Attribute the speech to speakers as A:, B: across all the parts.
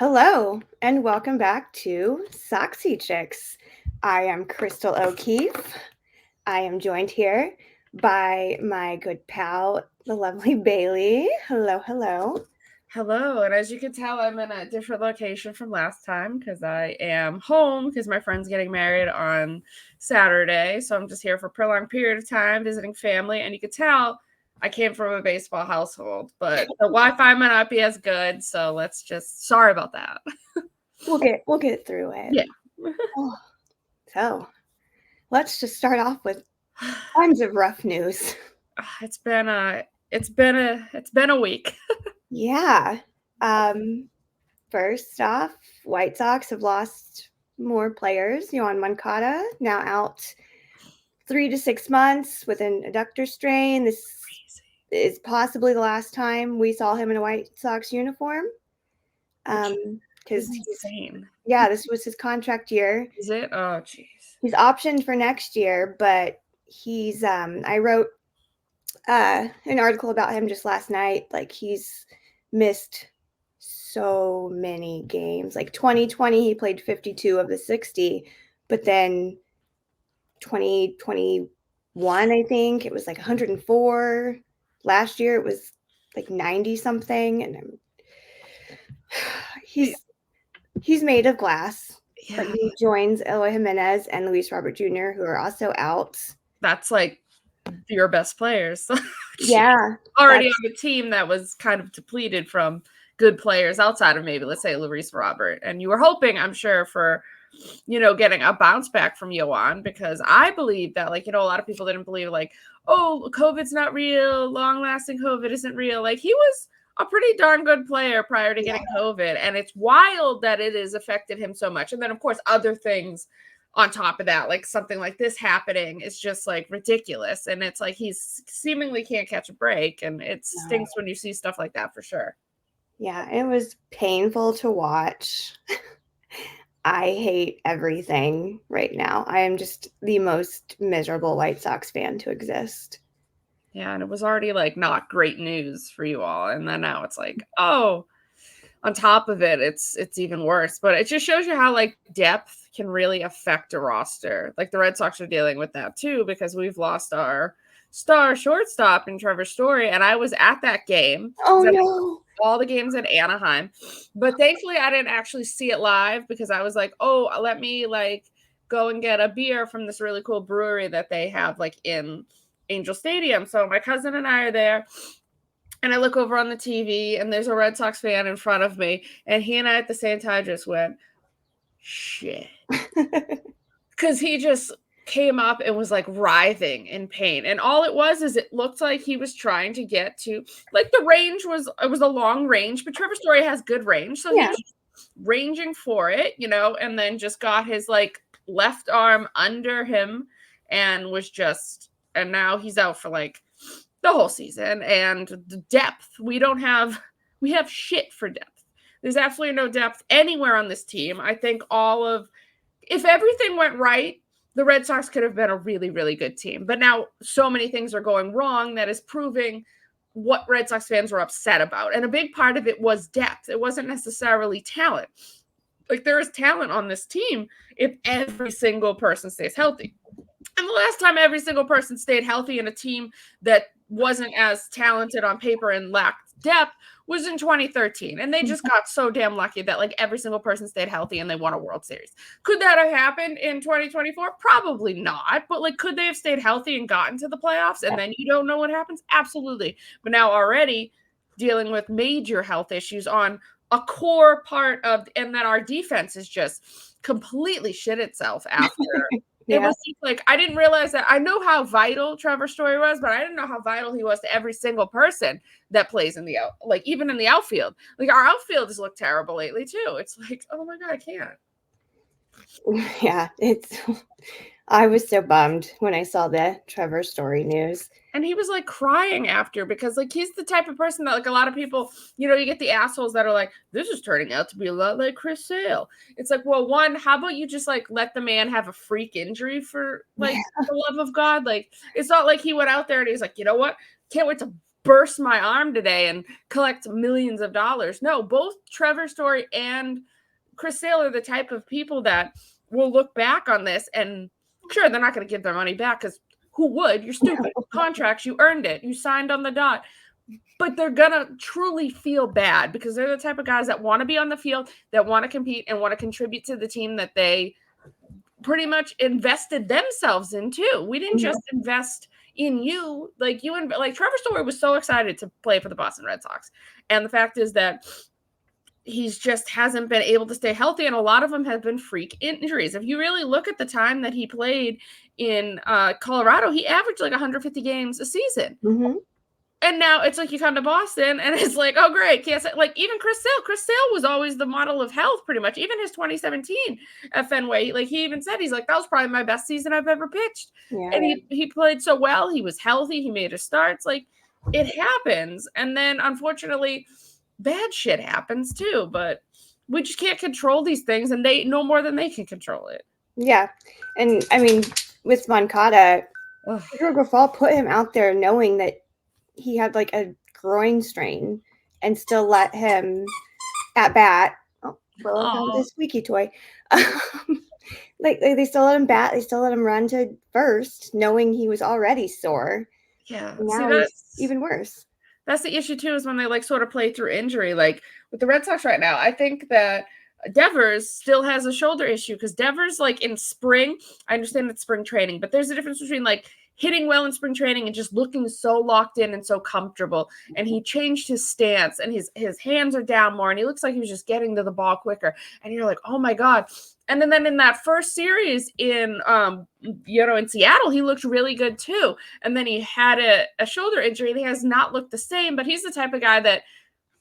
A: Hello, and welcome back to Soxy Chicks. I am Chrystal O'Keefe. I am joined here by my good pal, the lovely Bayleigh. Hello, hello.
B: Hello, and as you can tell, I'm in a different location from last time because I am home because my friend's getting married on Saturday. So I'm just here for a prolonged period of time visiting family. And you can tell I came from a baseball household, but the Wi-Fi might not be as good. So sorry about that.
A: We'll get through it.
B: Yeah.
A: Oh, so let's just start off with tons of rough news.
B: It's been a week.
A: Yeah. First off, White Sox have lost more players. Yoan Moncada now out 3 to 6 months with an adductor strain. This is possibly the last time we saw him in a White Sox uniform. Because
B: insane.
A: Yeah, this was his contract year.
B: Is it? Oh, jeez.
A: He's optioned for next year, but he's I wrote an article about him just last night. Like, he's missed so many games. Like 2020, he played 52 of the 60, but then 2021, I think it was like 104. Last year it was like 90 something, and he's made of glass.
B: Yeah.
A: But he joins Eloy Jimenez and Luis Robert Jr., who are also out.
B: That's like your best players.
A: Yeah.
B: Already on the team that was kind of depleted from good players outside of maybe, let's say, Luis Robert. And you were hoping, I'm sure, for, getting a bounce back from Yoan, because I believe that, a lot of people didn't believe, oh, COVID's not real, long-lasting COVID isn't real. He was a pretty darn good player prior to getting COVID, and it's wild that it has affected him so much. And then, of course, other things on top of that, like something like this happening is just ridiculous. And it's he's seemingly can't catch a break. And it stinks when you see stuff like that, for sure.
A: Yeah, it was painful to watch. I hate everything right now. I am just the most miserable White Sox fan to exist.
B: Yeah, and it was already not great news for you all. And then now it's oh, on top of it, it's even worse. But it just shows you how depth can really affect a roster. The Red Sox are dealing with that too, because we've lost our star shortstop in Trevor Story. And I was at that game.
A: Oh no.
B: All the games at Anaheim. But thankfully I didn't actually see it live, because I was oh, let me go and get a beer from this really cool brewery that they have in Angel Stadium. So my cousin and I are there. And I look over on the TV, and there's a Red Sox fan in front of me. And he and I at the same time just went, shit. Because he just came up and was writhing in pain. And all it was is it looked like he was trying to get to, the range was a long range, but Trevor Story has good range. So he was ranging for it, and then just got his left arm under him and and now he's out for the whole season. And the depth, we have shit for depth. There's absolutely no depth anywhere on this team. I think if everything went right, the Red Sox could have been a really, really good team. But now so many things are going wrong that is proving what Red Sox fans were upset about. And a big part of it was depth. It wasn't necessarily talent. There is talent on this team if every single person stays healthy. And the last time every single person stayed healthy in a team that wasn't as talented on paper and lacked depth was in 2013. And they just got so damn lucky that every single person stayed healthy and they won a World Series. Could that have happened in 2024? Probably not. But could they have stayed healthy and gotten to the playoffs and then you don't know what happens? Absolutely. But now already dealing with major health issues on a core part of, and then our defense is just completely shit itself after. It was just I didn't realize that. I know how vital Trevor Story was, but I didn't know how vital he was to every single person that plays in the even in the outfield. Our outfield has looked terrible lately too. It's oh my God, I can't.
A: Yeah, I was so bummed when I saw the Trevor Story news.
B: And he was crying after, because he's the type of person that a lot of people, you get the assholes that are this is turning out to be a lot like Chris Sale. It's well, one, how about you just let the man have a freak injury for the love of God? It's not he went out there and he's you know what? Can't wait to burst my arm today and collect millions of dollars. No, both Trevor Story and Chris Sale are the type of people that will look back on this, and sure, they're not going to give their money back, because who would? You're stupid. Contracts, you earned it. You signed on the dot. But they're going to truly feel bad, because they're the type of guys that want to be on the field, that want to compete, and want to contribute to the team that they pretty much invested themselves in too. We didn't just invest in you. Like Trevor Story was so excited to play for the Boston Red Sox. And the fact is that he's just hasn't been able to stay healthy, and a lot of them have been freak injuries. If you really look at the time that he played in Colorado, he averaged like 150 games a season. And now it's like you come to Boston and it's like, oh, great. Can't say, like, even Chris Sale was always the model of health, pretty much. Even his 2017 at Fenway, like, he even said, he's like, that was probably my best season I've ever pitched. Yeah. And he played so well. He was healthy. He made his starts. Like, it happens. And then, unfortunately, bad shit happens too. But we just can't control these things, and they no more than they can control it.
A: Yeah. And, I mean, with Moncada, Pedro Grifol put him out there knowing that he had like a groin strain, and still let him at bat. Oh, Willow found his squeaky toy. Like they still let him bat. They still let him run to first, knowing he was already sore.
B: Yeah,
A: now it's even worse.
B: That's the issue too, is when they like sort of play through injury. Like with the Red Sox right now, I think that Devers still has a shoulder issue, because Devers, like in spring, I understand it's spring training, but there's a difference between like hitting well in spring training and just looking so locked in and so comfortable. And he changed his stance, and his hands are down more, and he looks like he was just getting to the ball quicker. And you're like, oh my God. And then in that first series in Seattle, he looked really good too. And then he had a shoulder injury, and he has not looked the same. But he's the type of guy that,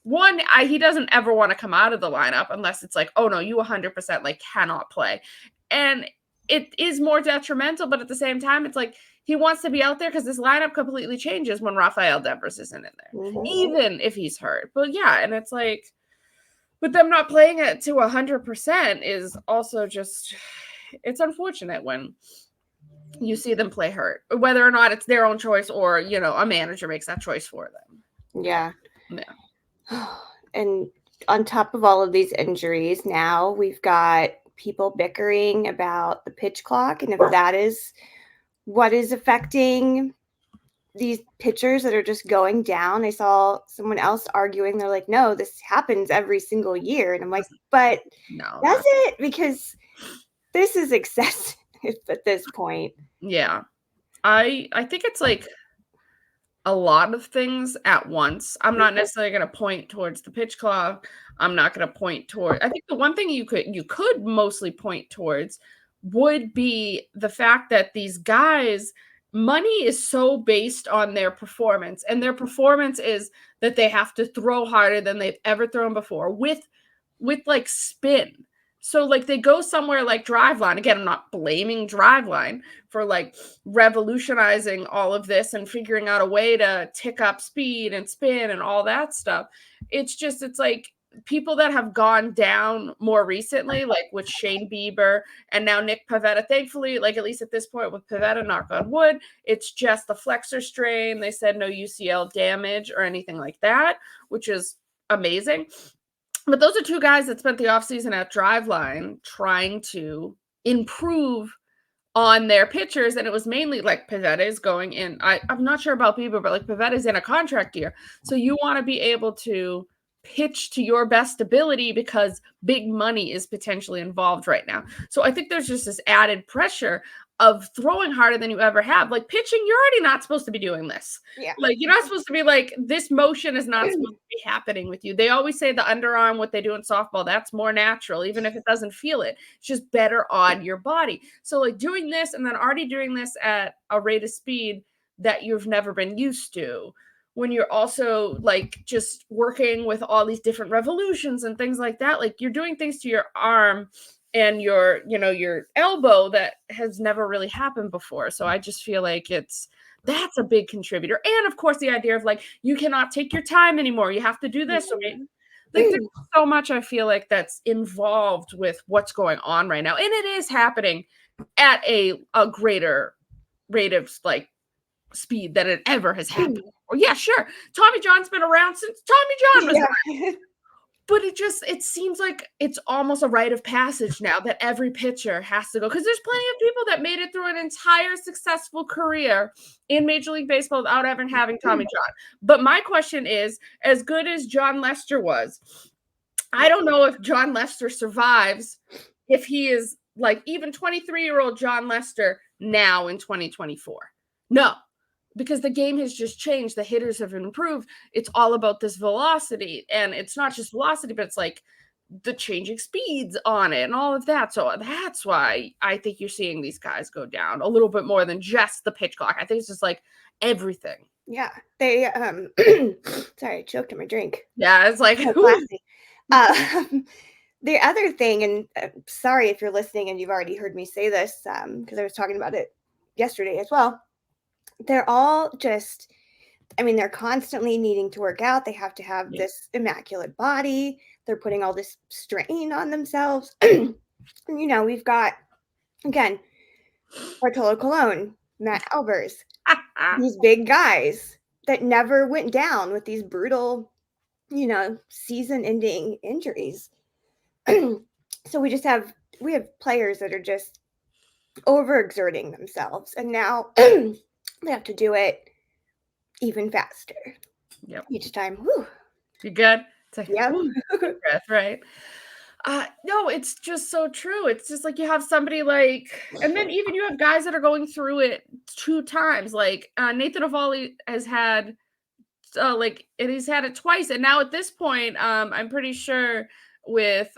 B: he doesn't ever want to come out of the lineup unless it's like, oh no, you 100% like cannot play. And it is more detrimental, but at the same time, it's like he wants to be out there because this lineup completely changes when Rafael Devers isn't in there, even if he's hurt. But yeah, and it's like, with them not playing it to 100% is also just, it's unfortunate when you see them play hurt, whether or not it's their own choice or, a manager makes that choice for them.
A: Yeah. And on top of all of these injuries, now we've got people bickering about the pitch clock, and if that is what is affecting these pitchers that are just going down. I saw someone else arguing. They're like, no, this happens every single year. And I'm like, but
B: no,
A: does it? Because this is excessive at this point.
B: Yeah. I think it's like a lot of things at once. I'm not necessarily going to point towards the pitch clock. I'm not going to point toward, I think the one thing you could mostly point towards would be the fact that these guys, money is so based on their performance, and their performance is that they have to throw harder than they've ever thrown before with like spin. So like they go somewhere like Driveline. Again, I'm not blaming Driveline for like revolutionizing all of this and figuring out a way to tick up speed and spin and all that stuff. It's like people that have gone down more recently, like with Shane Bieber and now Nick Pivetta. Thankfully, like at least at this point with Pivetta, knock on wood, it's just the flexor strain. They said no UCL damage or anything like that, which is amazing. But those are two guys that spent the offseason at Driveline trying to improve on their pitchers. And it was mainly like Pivetta is going in. I'm not sure about Bieber, but like Pivetta is in a contract year. So you want to be able to pitch to your best ability because big money is potentially involved right now. So I think there's just this added pressure of throwing harder than you ever have. Like pitching, you're already not supposed to be doing this.
A: Yeah.
B: Like you're not supposed to be like, this motion is not supposed to be happening with you. They always say the underarm, what they do in softball, that's more natural, even if it doesn't feel it. It's just better on your body. So like doing this and then already doing this at a rate of speed that you've never been used to, when you're also like just working with all these different revolutions and things like that, like you're doing things to your arm and your elbow that has never really happened before. So I just feel like that's a big contributor. And of course the idea of like, you cannot take your time anymore. You have to do this. Like there's so much I feel like that's involved with what's going on right now. And it is happening at a greater rate of like speed that it ever has happened. Or yeah, sure, Tommy John's been around since Tommy John was around. But it seems like it's almost a rite of passage now that every pitcher has to go, because there's plenty of people that made it through an entire successful career in Major League Baseball without ever having Tommy John. But my question is, as good as John Lester was, I don't know if John Lester survives if he is like even 23-year-old John Lester now in 2024. No, because the game has just changed. The hitters have improved. It's all about this velocity, and it's not just velocity, but it's like the changing speeds on it and all of that. So that's why I think you're seeing these guys go down a little bit more than just the pitch clock. I think it's just like everything.
A: Yeah, they sorry, I choked on my drink.
B: Yeah, it's like
A: the other thing, and sorry if you're listening and you've already heard me say this, because I was talking about it yesterday as well. They're all just, I mean, they're constantly needing to work out. They have to have this immaculate body. They're putting all this strain on themselves. You know, we've got, again, Bartolo Colon, Matt Albers, these big guys that never went down with these brutal, you know, season-ending injuries. So we have players that are just overexerting themselves, and now they have to do it even faster.
B: Yep.
A: Each time. Whew.
B: You good? It's like,
A: yeah.
B: Breath, right? No, it's just so true. It's just like you have somebody like, and then even you have guys that are going through it 2 times. Like Nathan Eovaldi has had, and he's had it twice, and now at this point, I'm pretty sure with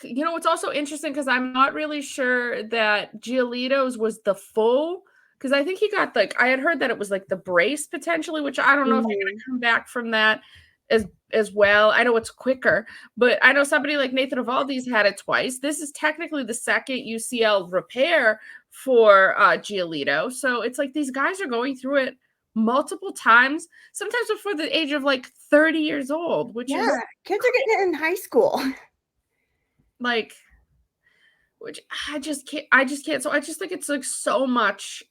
B: you know, it's also interesting because I'm not really sure that Giolito's was the full, because I think he got I had heard that it was like the brace potentially, which I don't know if you're going to come back from that as well. I know it's quicker, but I know somebody like Nathan Eovaldi's had it twice. This is technically the second UCL repair for Giolito. So it's like these guys are going through it multiple times, sometimes before the age of like 30 years old, which is
A: kids are getting it in high school.
B: Like, which I just can't. So I just think it's like so much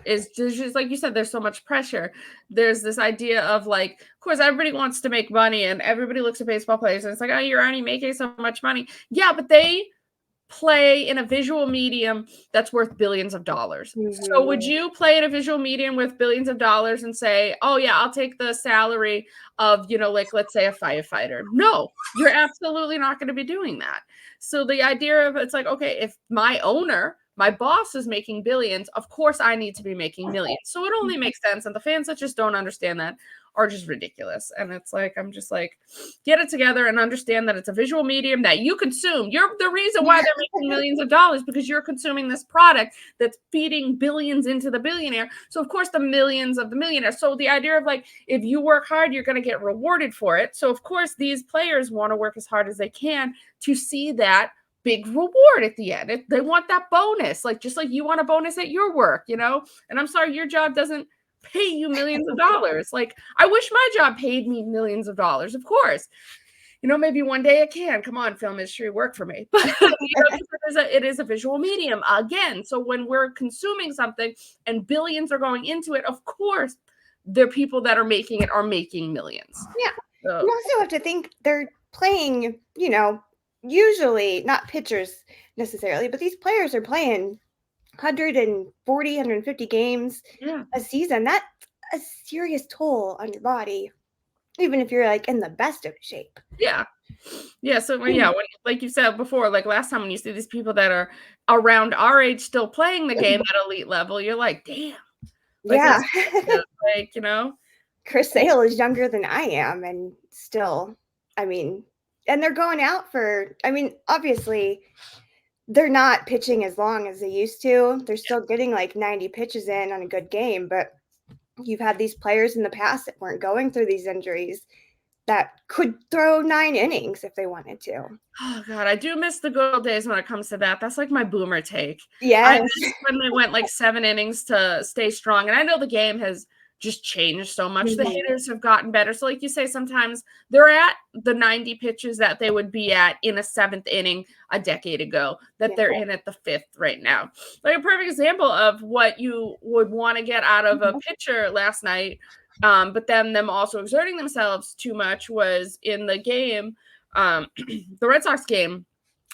B: is just like you said, there's so much pressure. There's this idea of like, of course, everybody wants to make money, and everybody looks at baseball players and it's like, oh, you're already making so much money. Yeah, but they play in a visual medium that's worth billions of dollars. So would you play in a visual medium with billions of dollars and say, oh yeah, I'll take the salary of, you know, like let's say a firefighter? No, you're absolutely not going to be doing that. So the idea of it's like, okay, if my owner, my boss is making billions, of course I need to be making millions. So it only makes sense. And the fans that just don't understand that are just ridiculous. And it's like, I'm just like, get it together and understand that it's a visual medium that you consume. You're the reason why they're making millions of dollars, because you're consuming this product that's feeding billions into the billionaire. So of course the millions of the millionaire. So the idea of like, if you work hard, you're going to get rewarded for it. So of course these players want to work as hard as they can to see that big reward at the end. They want that bonus, like just like you want a bonus at your work, you know? And I'm sorry, your job doesn't pay you millions of dollars. Like, I wish my job paid me millions of dollars, of course. You know, maybe one day it can. Come on, film industry, work for me. But you know, it is a visual medium again. So when we're consuming something and billions are going into it, of course, the people that are making millions.
A: Yeah. So. You also have to think they're playing, you know, usually not pitchers necessarily, but these players are playing 140, 150 games a season. That's a serious toll on your body, even if you're like in the best of shape.
B: Yeah. So yeah, when, like you said before, like last time when you see these people that are around our age still playing the game at elite level, you're like, damn. Like, like, you know,
A: Chris Sale is younger than I am, and still, I mean, and they're going out for, I mean, obviously they're not pitching as long as they used to. They're still getting like 90 pitches in on a good game, but you've had these players in the past that weren't going through these injuries that could throw 9 innings if they wanted to.
B: Oh God, I do miss the good old days when it comes to that. That's like my boomer take.
A: Yeah,
B: I miss when they went like 7 innings to stay strong. And I know the game has just changed so much. The hitters have gotten better. So like you say, sometimes they're at the 90 pitches that they would be at in a 7th inning a decade ago that they're in at the 5th right now. Like a perfect example of what you would want to get out of a pitcher last night, but then them also exerting themselves too much was in the game, the Red Sox game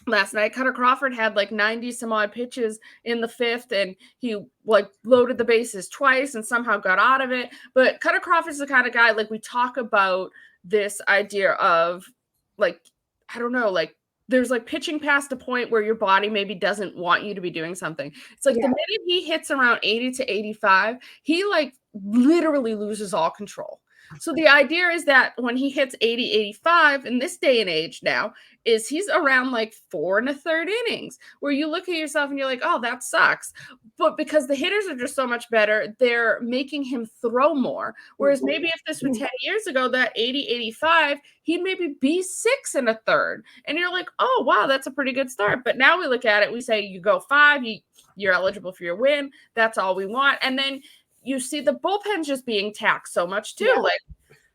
B: last night. Cutter Crawford had like 90 some odd pitches in the 5th, and he like loaded the bases twice and somehow got out of it. But Cutter Crawford's the kind of guy, like we talk about this idea of like, I don't know, like there's like pitching past a point where your body maybe doesn't want you to be doing something. It's like the minute he hits around 80 to 85, he like literally loses all control. So the idea is that when he hits 80, 85 in this day and age now, is he's around like 4 1/3 innings, where you look at yourself and you're like, oh, that sucks. But because the hitters are just so much better, they're making him throw more. Whereas maybe if this were 10 years ago, that 80, 85, he'd maybe be 6 1/3. And you're like, oh, wow, that's a pretty good start. But now we look at it, we say you go 5, you're eligible for your win. That's all we want. And then you see the bullpen just being taxed so much too. Yeah. Like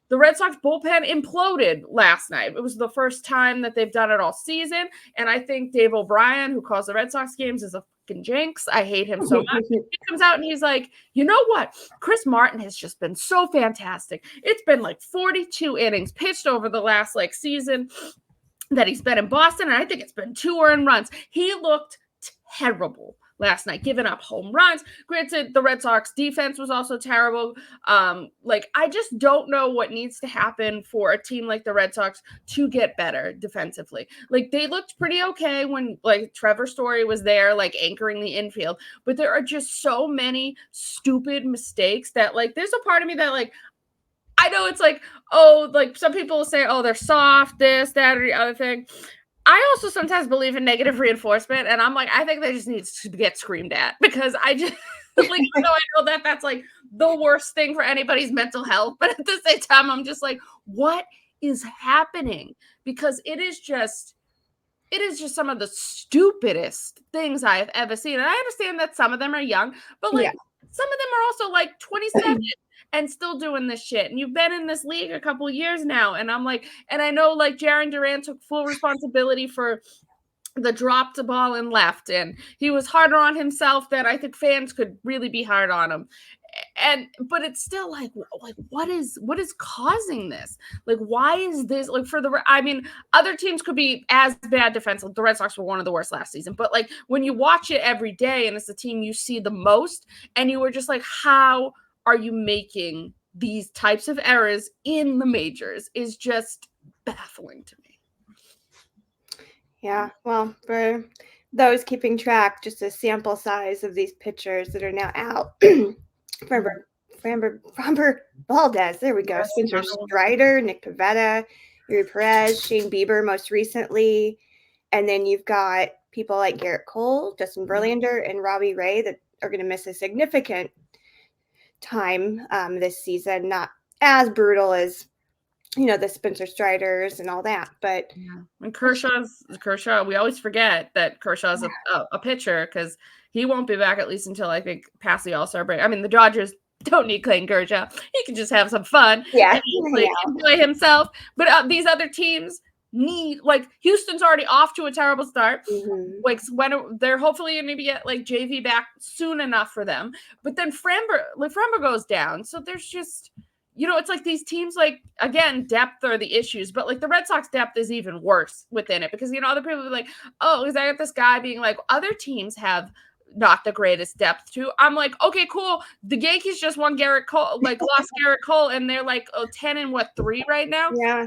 B: the Red Sox bullpen imploded last night. It was the first time that they've done it all season. And I think Dave O'Brien, who calls the Red Sox games, is a fucking jinx. I hate him so much. He comes out and he's like, you know what? Chris Martin has just been so fantastic. It's been like 42 innings pitched over the last like season that he's been in Boston. And I think it's been 2 earned runs. He looked terrible last night, giving up home runs. Granted, the Red Sox defense was also terrible. Like, I just don't know what needs to happen for a team like the Red Sox to get better defensively. Like, they looked pretty okay when, like, Trevor Story was there, like, anchoring the infield. But there are just so many stupid mistakes that, like, there's a part of me that, like, I know it's like, oh, like, some people will say, oh, they're soft, this, that, or the other thing. I also sometimes believe in negative reinforcement, and I'm like, I think they just need to get screamed at, because I just like, I know that that's like the worst thing for anybody's mental health, but at the same time, I'm just like, what is happening? Because it is just some of the stupidest things I've ever seen. And I understand that some of them are young, but like some of them are also like 27 and still doing this shit. And you've been in this league a couple of years now. And I'm like, and I know like Jarren Duran took full responsibility for the dropped ball and left. And he was harder on himself than I think fans could really be hard on him. But it's still like what is causing this? Like, why is this like other teams could be as bad defensively. The Red Sox were one of the worst last season, but like when you watch it every day and it's the team you see the most, and you were just like, how are you making these types of errors in the majors is just baffling to me.
A: Yeah, well, for those keeping track, just a sample size of these pitchers that are now out. Framber Valdez, there we go. Spencer Strider, Nick Pivetta, Yuri Perez, Shane Bieber most recently. And then you've got people like Garrett Cole, Justin Verlander, and Robbie Ray that are going to miss a significant time this season. Not as brutal as, the Spencer Striders and all that. But
B: and Kershaw, we always forget that Kershaw's a pitcher, because he won't be back at least until I think past the All-Star break. I mean, the Dodgers don't need Clayton Kershaw. He can just have some fun. Enjoy himself. But these other teams need, like, Houston's already off to a terrible start. Like, when they're hopefully going to get like JV back soon enough for them. But then Framber goes down. So there's just, it's like these teams, like, again, depth are the issues, but like the Red Sox depth is even worse within it, because, other people are like, oh, because I got this guy being like, other teams have not the greatest depth too. I'm like, okay, cool. The Yankees just won Garrett Cole, like lost Garrett Cole, and they're like 10-3 right now.
A: Yeah.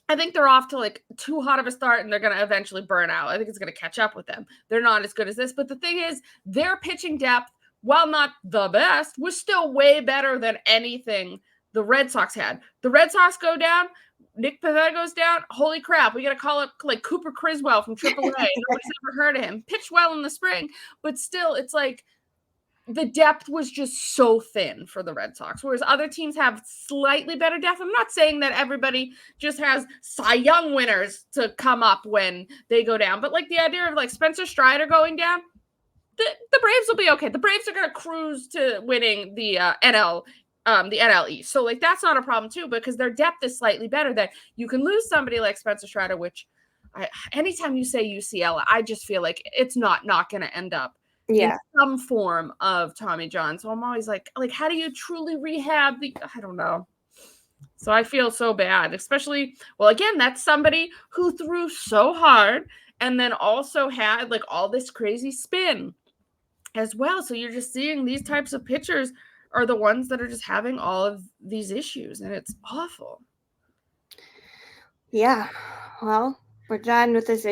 B: I think they're off to like too hot of a start, and they're going to eventually burn out. I think it's going to catch up with them. They're not as good as this, but the thing is, their pitching depth, while not the best, was still way better than anything the Red Sox had. The Red Sox go down, Nick Pivetta goes down. Holy crap, we got to call up like Cooper Criswell from AAA. Nobody's ever heard of him. Pitched well in the spring, but still, it's like the depth was just so thin for the Red Sox, whereas other teams have slightly better depth. I'm not saying that everybody just has Cy Young winners to come up when they go down, but like the idea of like Spencer Strider going down, the Braves will be okay. The Braves are going to cruise to winning the NL East. So like that's not a problem too, because their depth is slightly better. That you can lose somebody like Spencer Strider, which anytime you say UCL, I just feel like it's not going to end up in some form of Tommy John. So I'm always like how do you truly rehab I don't know. So I feel so bad, especially, well, again, that's somebody who threw so hard and then also had like all this crazy spin as well. So you're just seeing these types of pitchers are the ones that are just having all of these issues, and it's awful.
A: Yeah. Well, we're done with these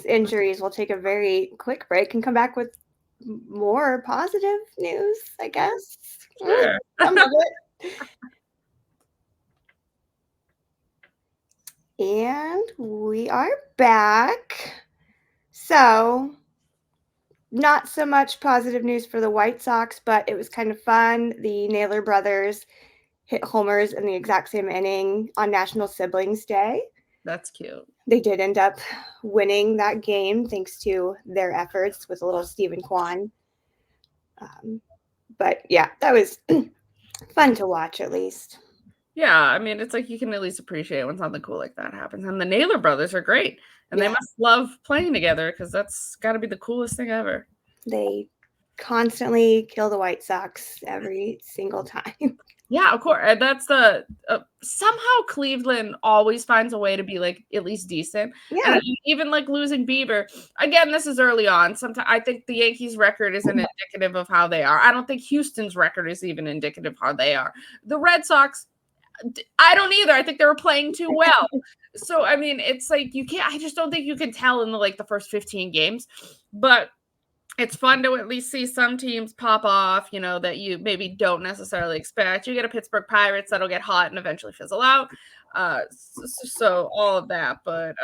A: injuries. We'll take a very quick break and come back with more positive news, I guess.
B: Sure.
A: Some of it. And we are back. So, not so much positive news for the White Sox, but it was kind of fun. The Naylor brothers hit homers in the exact same inning on National Siblings Day.
B: That's cute.
A: They did end up winning that game thanks to their efforts with a little Stephen Kwan. But yeah, that was fun to watch at least.
B: Yeah, I mean, it's like you can at least appreciate when something cool like that happens. And the Naylor brothers are great. And they must love playing together because that's got to be the coolest thing ever.
A: They constantly kill the White Sox every single time.
B: Yeah, of course. That's the somehow Cleveland always finds a way to be like at least decent.
A: Yeah.
B: And even like losing Bieber. Again, this is early on. Sometimes I think the Yankees' record isn't indicative of how they are. I don't think Houston's record is even indicative of how they are. The Red Sox, I don't either. I think they were playing too well. So I mean, it's like you can't. I just don't think you can tell in the first 15 games. But it's fun to at least see some teams pop off, that you maybe don't necessarily expect. You get a Pittsburgh Pirates that'll get hot and eventually fizzle out. So all of that. But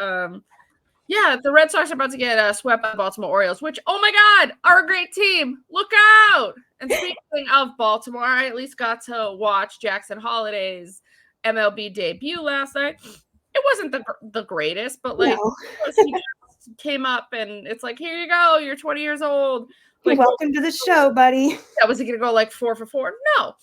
B: yeah, the Red Sox are about to get swept by the Baltimore Orioles, which, oh my God, are a great team. Look out. And speaking of Baltimore, I at least got to watch Jackson Holliday's MLB debut last night. It wasn't the greatest, but he just came up and it's like, here you go, you're 20 years old.
A: Welcome to the show, buddy.
B: Yeah, was he going to go 4 for 4? No.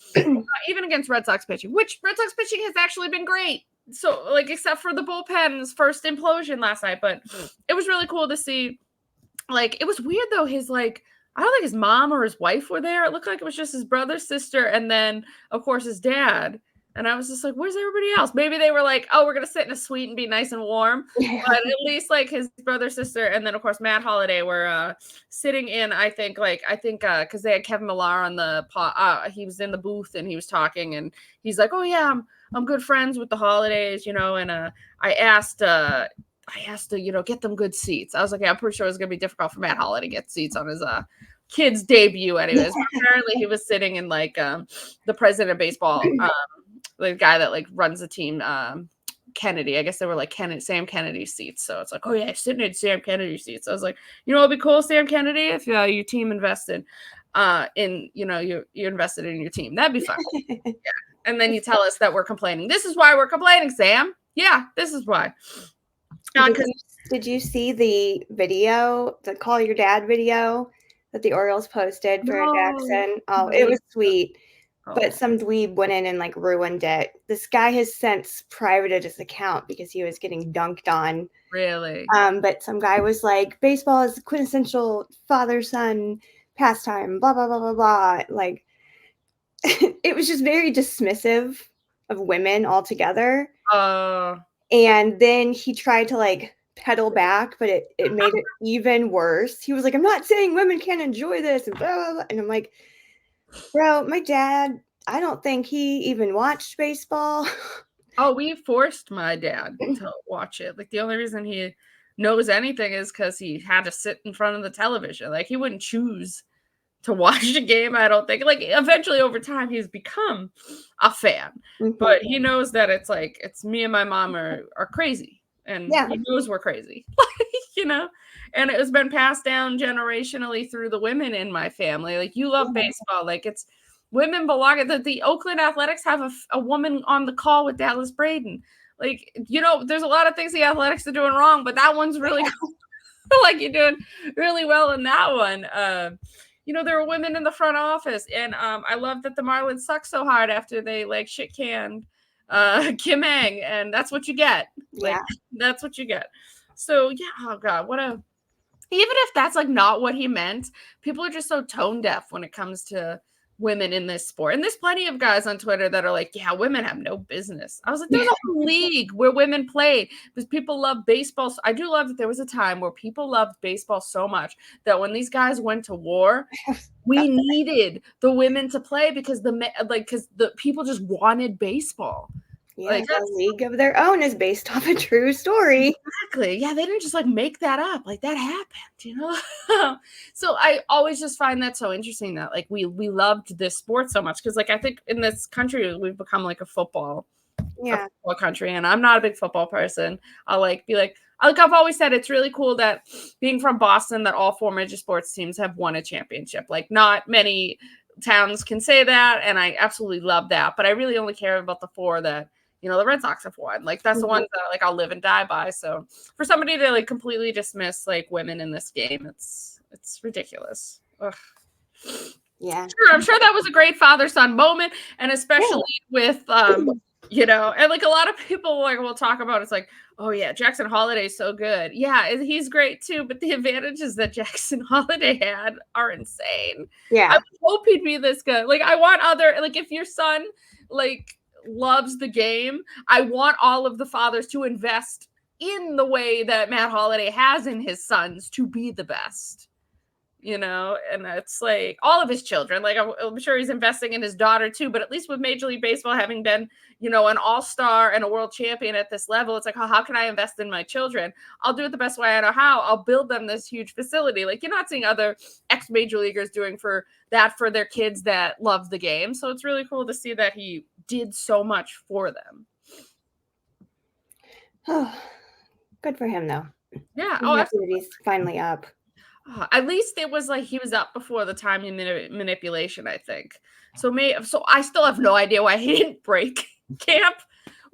B: Even against Red Sox pitching, which Red Sox pitching has actually been great. So, except for the bullpen's first implosion last night, but it was really cool to see. It was weird though. His I don't think his mom or his wife were there. It looked like it was just his brother, sister, and then of course his dad. And I was just like, where's everybody else? Maybe they were like, oh, we're going to sit in a suite and be nice and warm. Yeah. But at least his brother, sister, and then of course Matt Holliday were sitting in, I think because they had Kevin Millar on the he was in the booth and he was talking and he's like, oh yeah, I'm good friends with the Hollidays, and I asked to, get them good seats. I was like, yeah, I'm pretty sure it was going to be difficult for Matt Holliday to get seats on his kid's debut anyways. Apparently he was sitting in the president of baseball, the guy that runs the team, Kennedy. I guess they were Sam Kennedy seats. So it's like, oh yeah, sitting in Sam Kennedy seats. I was like, it'd be cool, Sam Kennedy, if your team invested in, you invested in your team. That'd be fun. Yeah. And then you tell us that we're complaining. This is why we're complaining, Sam. Yeah, this is why.
A: Did you see the video, the Call Your Dad video that the Orioles posted for Jackson? Oh, it was sweet. But some dweeb went in and ruined it. This guy has since privated his account because he was getting dunked on.
B: Really?
A: But some guy was like, baseball is quintessential father-son pastime, blah, blah, blah, blah, blah. It was just very dismissive of women altogether. And then he tried to pedal back, but it made it even worse. He was like, I'm not saying women can't enjoy this and blah, blah, blah. And I'm like, bro, my dad, I don't think he even watched baseball.
B: Oh, we forced my dad to watch it. The only reason he knows anything is because he had to sit in front of the television. He wouldn't choose to watch the game, I don't think. Eventually over time he's become a fan. Mm-hmm. But he knows that it's me and my mom are crazy. And he knows we're crazy. And it has been passed down generationally through the women in my family. You love baseball. It's women belong. The Oakland Athletics have a woman on the call with Dallas Braden. There's a lot of things the Athletics are doing wrong, but that one's really cool. like you're doing really well in that one. There were women in the front office, and I love that the Marlins suck so hard after they like shit canned Kim Eng, and that's what you get. Like,
A: Yeah.
B: that's what you get. So yeah, oh god, even if that's like not what he meant, people are just so tone deaf when it comes to women in this sport. And there's plenty of guys on Twitter that are like, yeah, women have no business. I was like, there's a whole league where women played because people love baseball. So I do love that there was a time where people loved baseball so much that when these guys went to war, we needed the women to play because the people just wanted baseball.
A: Yeah,
B: Like,
A: a league of their own is based off a true story.
B: exactly. Yeah, they didn't just like make that up. Like that happened. So I always just find that so interesting that like we loved this sport so much because like I think in this country we've become like a football country, and I'm not a big football person. I'll like be like I've always said it's really cool that being from Boston that all four major sports teams have won a championship. Like not many towns can say that, and I absolutely love that. But I really only care about the four that the Red Sox have won. Like that's the ones that like I'll live and die by. So for somebody to like completely dismiss like women in this game, it's ridiculous. Ugh.
A: Yeah.
B: Sure, I'm sure that was a great father-son moment, and especially with and like a lot of people like will talk about it's like, oh yeah, Jackson Holliday's so good. Yeah, he's great too, but the advantages that Jackson Holliday had are insane.
A: Yeah.
B: I would hope he'd be this good. Like I want other like if your son like loves the game, I want all of the fathers to invest in the way that Matt Holliday has in his sons to be the best. And it's like all of his children. Like I'm sure he's investing in his daughter too, but at least with Major League Baseball having been, an all-star and a world champion at this level, it's like, how can I invest in my children? I'll do it the best way I know how. I'll build them this huge facility. Like you're not seeing other ex-major leaguers doing for their kids that love the game. So it's really cool to see that he did so much for them.
A: Oh, good for him though.
B: Yeah.
A: He's finally up.
B: At least it was like he was up before the timing manipulation, I think. So I still have no idea why he didn't break camp,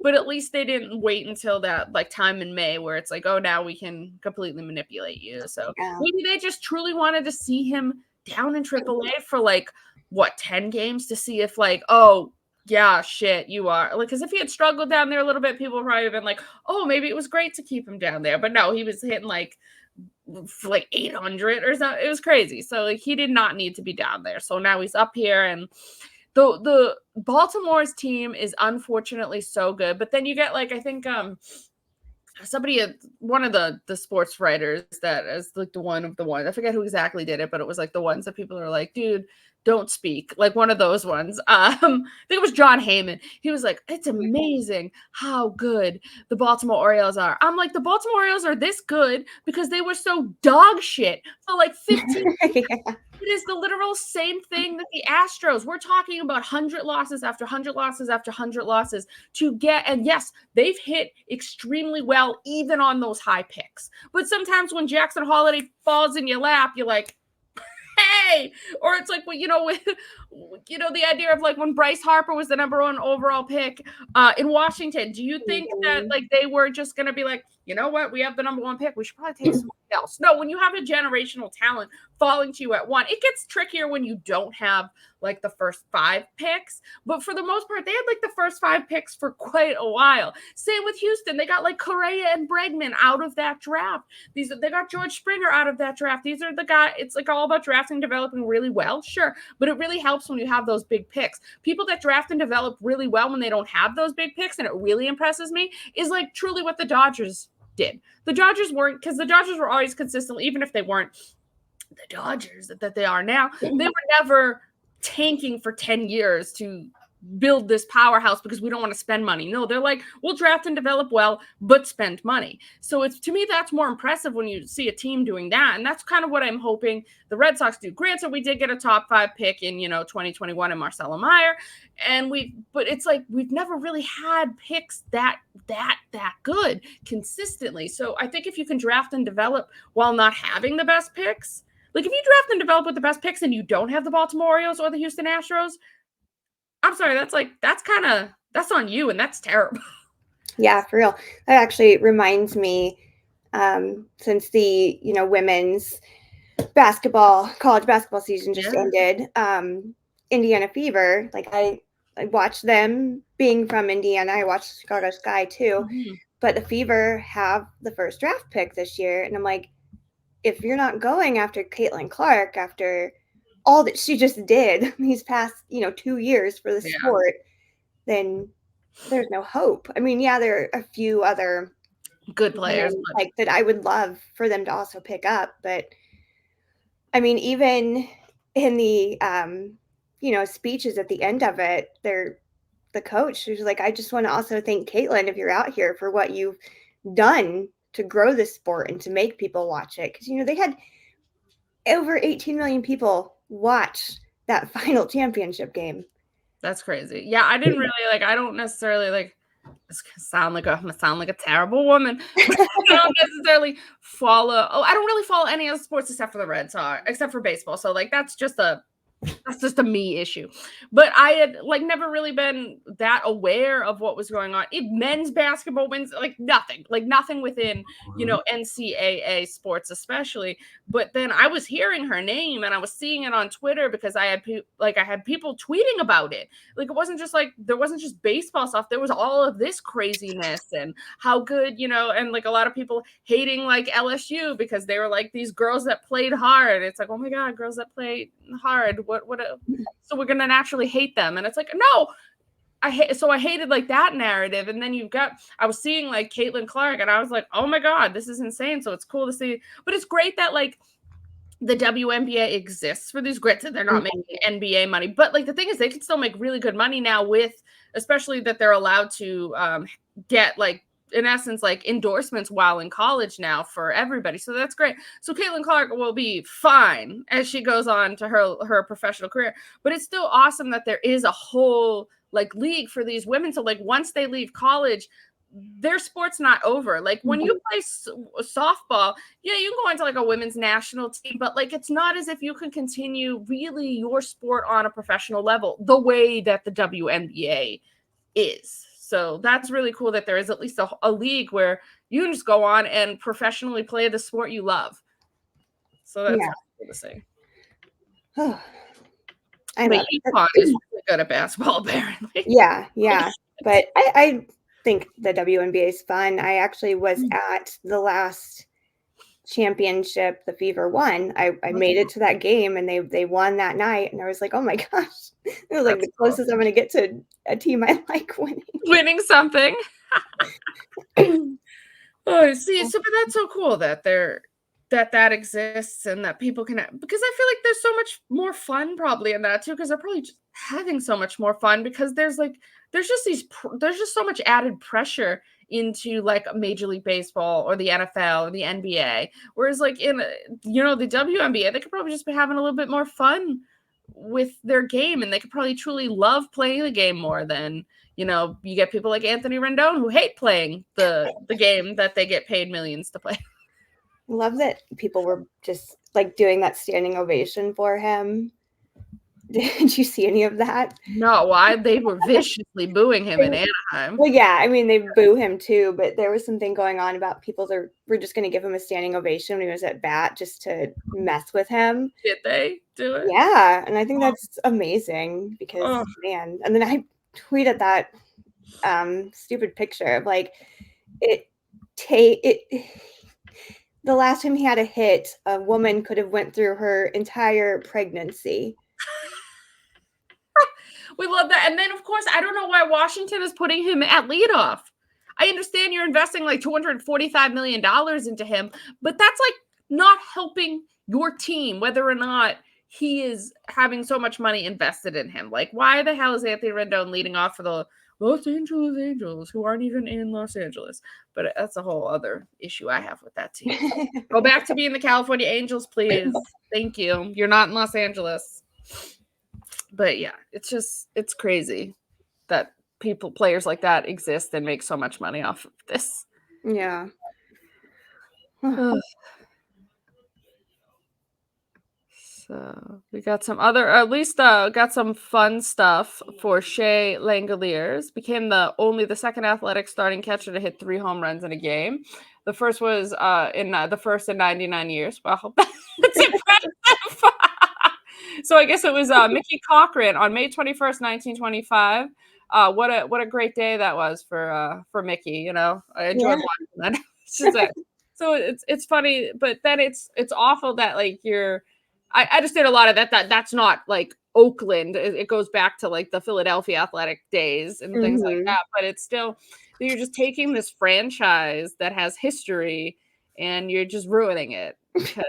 B: but at least they didn't wait until that like time in May where it's like, oh, now we can completely manipulate you. So maybe they just truly wanted to see him down in AAA for like 10 games to see if like, oh yeah, shit, you are like, because if he had struggled down there a little bit, people would probably have been like, oh, maybe it was great to keep him down there. But no, he was hitting like 800 or something. It was crazy. So like he did not need to be down there. So now he's up here, and the Baltimore's team is unfortunately so good. But then you get like I think one of the sports writers that is like the ones I forget who exactly did it, but it was like the ones that people are like, dude, don't speak, like one of those ones. I think it was John Heyman. He was like, it's amazing how good the Baltimore Orioles are. I'm like, the Baltimore Orioles are this good because they were so dog shit for like 15 years. It is the literal same thing that the Astros. We're talking about 100 losses after 100 losses after 100 losses to get. And yes, they've hit extremely well, even on those high picks. But sometimes when Jackson Holliday falls in your lap, you're like, hey, or it's like, well, the idea of like when Bryce Harper was the number 1 overall pick in Washington, do you think that like they were just going to be like, you know what, we have the number 1 pick, we should probably take somebody else? No, when you have a generational talent falling to you at 1, it gets trickier when you don't have like the first 5 picks. But for the most part, they had like the first 5 picks for quite a while. Same with Houston. They got like Correa and Bregman out of that draft. They got George Springer out of that draft. These are the guys. It's like all about drafting, developing really well. Sure. But it really helps when you have those big picks. People that draft and develop really well when they don't have those big picks, and it really impresses me, is like truly what the Dodgers did. The Dodgers weren't, because the Dodgers were always consistently, even if they weren't the Dodgers that they are now, they were never tanking for 10 years to build this powerhouse because we don't want to spend money. No, they're like, we'll draft and develop well, but spend money. So it's, to me, that's more impressive when you see a team doing that. And that's kind of what I'm hoping the Red Sox do. Granted, we did get a top 5 pick in, 2021 in Marcelo Meyer. But it's like, we've never really had picks that good consistently. So I think if you can draft and develop while not having the best picks, like if you draft and develop with the best picks and you don't have the Baltimore Orioles or the Houston Astros, I'm sorry, that's on you, and that's terrible.
A: Yeah, for real. That actually reminds me, since the women's college basketball season just ended. Indiana Fever, like I watched them. Being from Indiana, I watched Chicago Sky too. But the Fever have the first draft pick this year, and I'm like, if you're not going after Caitlin Clark after all that she just did these past 2 years for the sport, then there's no hope. I mean, yeah, there are a few other
B: good players
A: like that I would love for them to also pick up, but I mean, even in the speeches at the end of it, the coach was like, I just want to also thank Caitlin, if you're out here, for what you've done to grow this sport and to make people watch it. Because they had over 18 million people watch that final championship game.
B: That's crazy. Yeah, I didn't really I don't necessarily it's gonna sound like a terrible woman. But I don't necessarily follow. I don't really follow any other sports except for the Red Sox, except for baseball. So that's just a me issue. But I had never really been that aware of what was going on. Men's basketball wins nothing within NCAA sports especially. But then I was hearing her name and I was seeing it on Twitter because I had people tweeting about it. It wasn't just there wasn't just baseball stuff. There was all of this craziness and how good, and a lot of people hating LSU because they were these girls that played hard. It's oh my God, girls that play hard. So we're gonna naturally hate them, and it's no. I hated that narrative, and then I was seeing Caitlin Clark, and I was oh my God, this is insane. So it's cool to see, but it's great that the WNBA exists for these grits and they're not making NBA money. But the thing is, they can still make really good money now especially that they're allowed to get in essence endorsements while in college now for everybody. So that's great. So Caitlin Clark will be fine as she goes on to her professional career. But it's still awesome that there is a whole league for these women. So once they leave college, their sport's not over. When you play softball, yeah, you can go into a women's national team, but it's not as if you can continue really your sport on a professional level the way that the WNBA is. So that's really cool that there is at least a league where you can just go on and professionally play the sport you love. So that's cool to see.
A: I
B: love UConn is really good at basketball, apparently.
A: Yeah. But I think the WNBA is fun. I actually was at the last championship the Fever won. I made it to that game, and they won that night, and I was oh my gosh, it was the closest I'm going to get to a team I like
B: winning something. Oh, see, but that's so cool that that exists and that people can, because I feel there's so much more fun probably in that too, because they're probably just having so much more fun because there's just so much added pressure into Major League Baseball or the NFL or the NBA, whereas in the WNBA, they could probably just be having a little bit more fun with their game, and they could probably truly love playing the game more than you get people like Anthony Rendon who hate playing the game that they get paid millions to play.
A: Love that people were just doing that standing ovation for him. Did you see any of that?
B: No, why they were viciously booing him in Anaheim.
A: Well, yeah, I mean, they boo him too, but there was something going on about people that were just going to give him a standing ovation when he was at bat just to mess with him.
B: Did they do it?
A: Yeah, and I think that's amazing because, man, and then I tweeted that stupid picture of the last time he had a hit, a woman could have went through her entire pregnancy.
B: We love that. And then, of course, I don't know why Washington is putting him at leadoff. I understand you're investing $245 million into him, but that's not helping your team, whether or not he is having so much money invested in him. Why the hell is Anthony Rendon leading off for the Los Angeles Angels, who aren't even in Los Angeles? But that's a whole other issue I have with that team. Go back to being the California Angels, please. Thank you. You're not in Los Angeles. But yeah, it's crazy that players like that exist and make so much money off of this.
A: Yeah.
B: So we got some other, at least got some fun stuff for Shea Langoliers. Became the second athletic starting catcher to hit 3 home runs in a game. The first was the first in 99 years. Wow, that's impressive. So I guess it was Mickey Cochran on May 21st, 1925. What a great day that was for Mickey. You know, I enjoyed watching that. So it's funny, but then it's awful that like I understand a lot of that's not like Oakland. It goes back to like the Philadelphia Athletic days and things like that. But it's still, you're just taking this franchise that has history and you're just ruining it because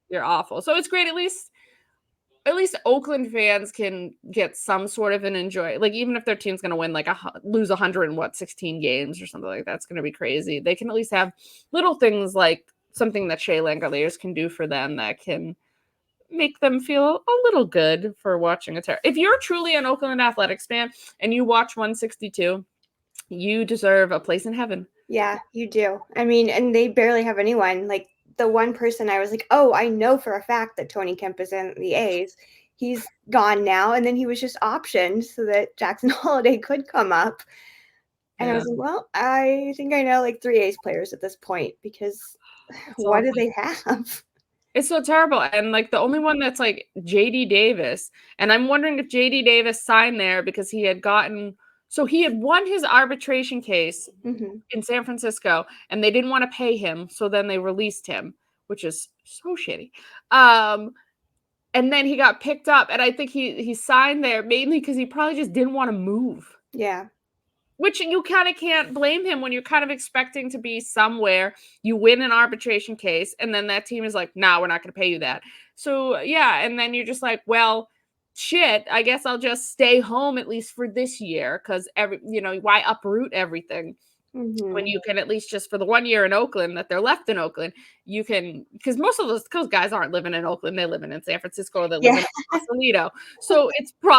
B: you're awful. So it's great. At least Oakland fans can get some sort of an enjoy. Like even if their team's going to win, like lose 16 games or something like that, it's going to be crazy. They can at least have little things like something that Shea Langoliers can do for them that can make them feel a little good for watching if you're truly an Oakland Athletics fan and you watch 162, you deserve a place in heaven.
A: Yeah, you do. I mean, and they barely have anyone. Like the one person I was like, oh, I know for a fact that Tony Kemp is in the A's. He's gone now, and then he was just optioned so that Jackson Holliday could come up. And I was like, well, I think I know like 3 A's players at this point because what do they have?
B: It's so terrible. And like the only one that's like JD Davis. And I'm wondering if JD Davis signed there because he had won his arbitration case in San Francisco and they didn't want to pay him. So then they released him, which is so shitty. And then he got picked up. And I think he signed there mainly because he probably just didn't want to move.
A: Yeah.
B: Which you kind of can't blame him when you're kind of expecting to be somewhere. You win an arbitration case, and then that team is like, nah, we're not going to pay you that. So, yeah, and then you're just like, well, shit, I guess I'll just stay home at least for this year because, why uproot everything when you can at least just for the 1 year in Oakland that they're left in Oakland, you can, because most of those guys aren't living in Oakland. They're living in San Francisco or they're living in Sausalito. So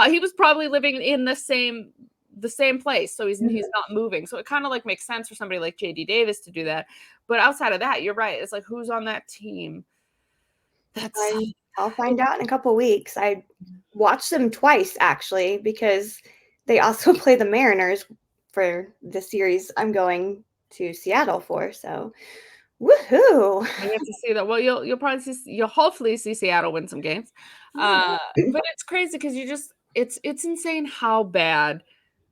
B: he was probably living in the same place, so he's not moving. So it kind of like makes sense for somebody like JD Davis to do that. But outside of that, you're right. It's like who's on that team?
A: I'll find out in a couple weeks. I watched them twice actually because they also play the Mariners for the series I'm going to Seattle for. So, woohoo!
B: I have to see that. Well, you'll hopefully see Seattle win some games. But it's crazy because it's insane how bad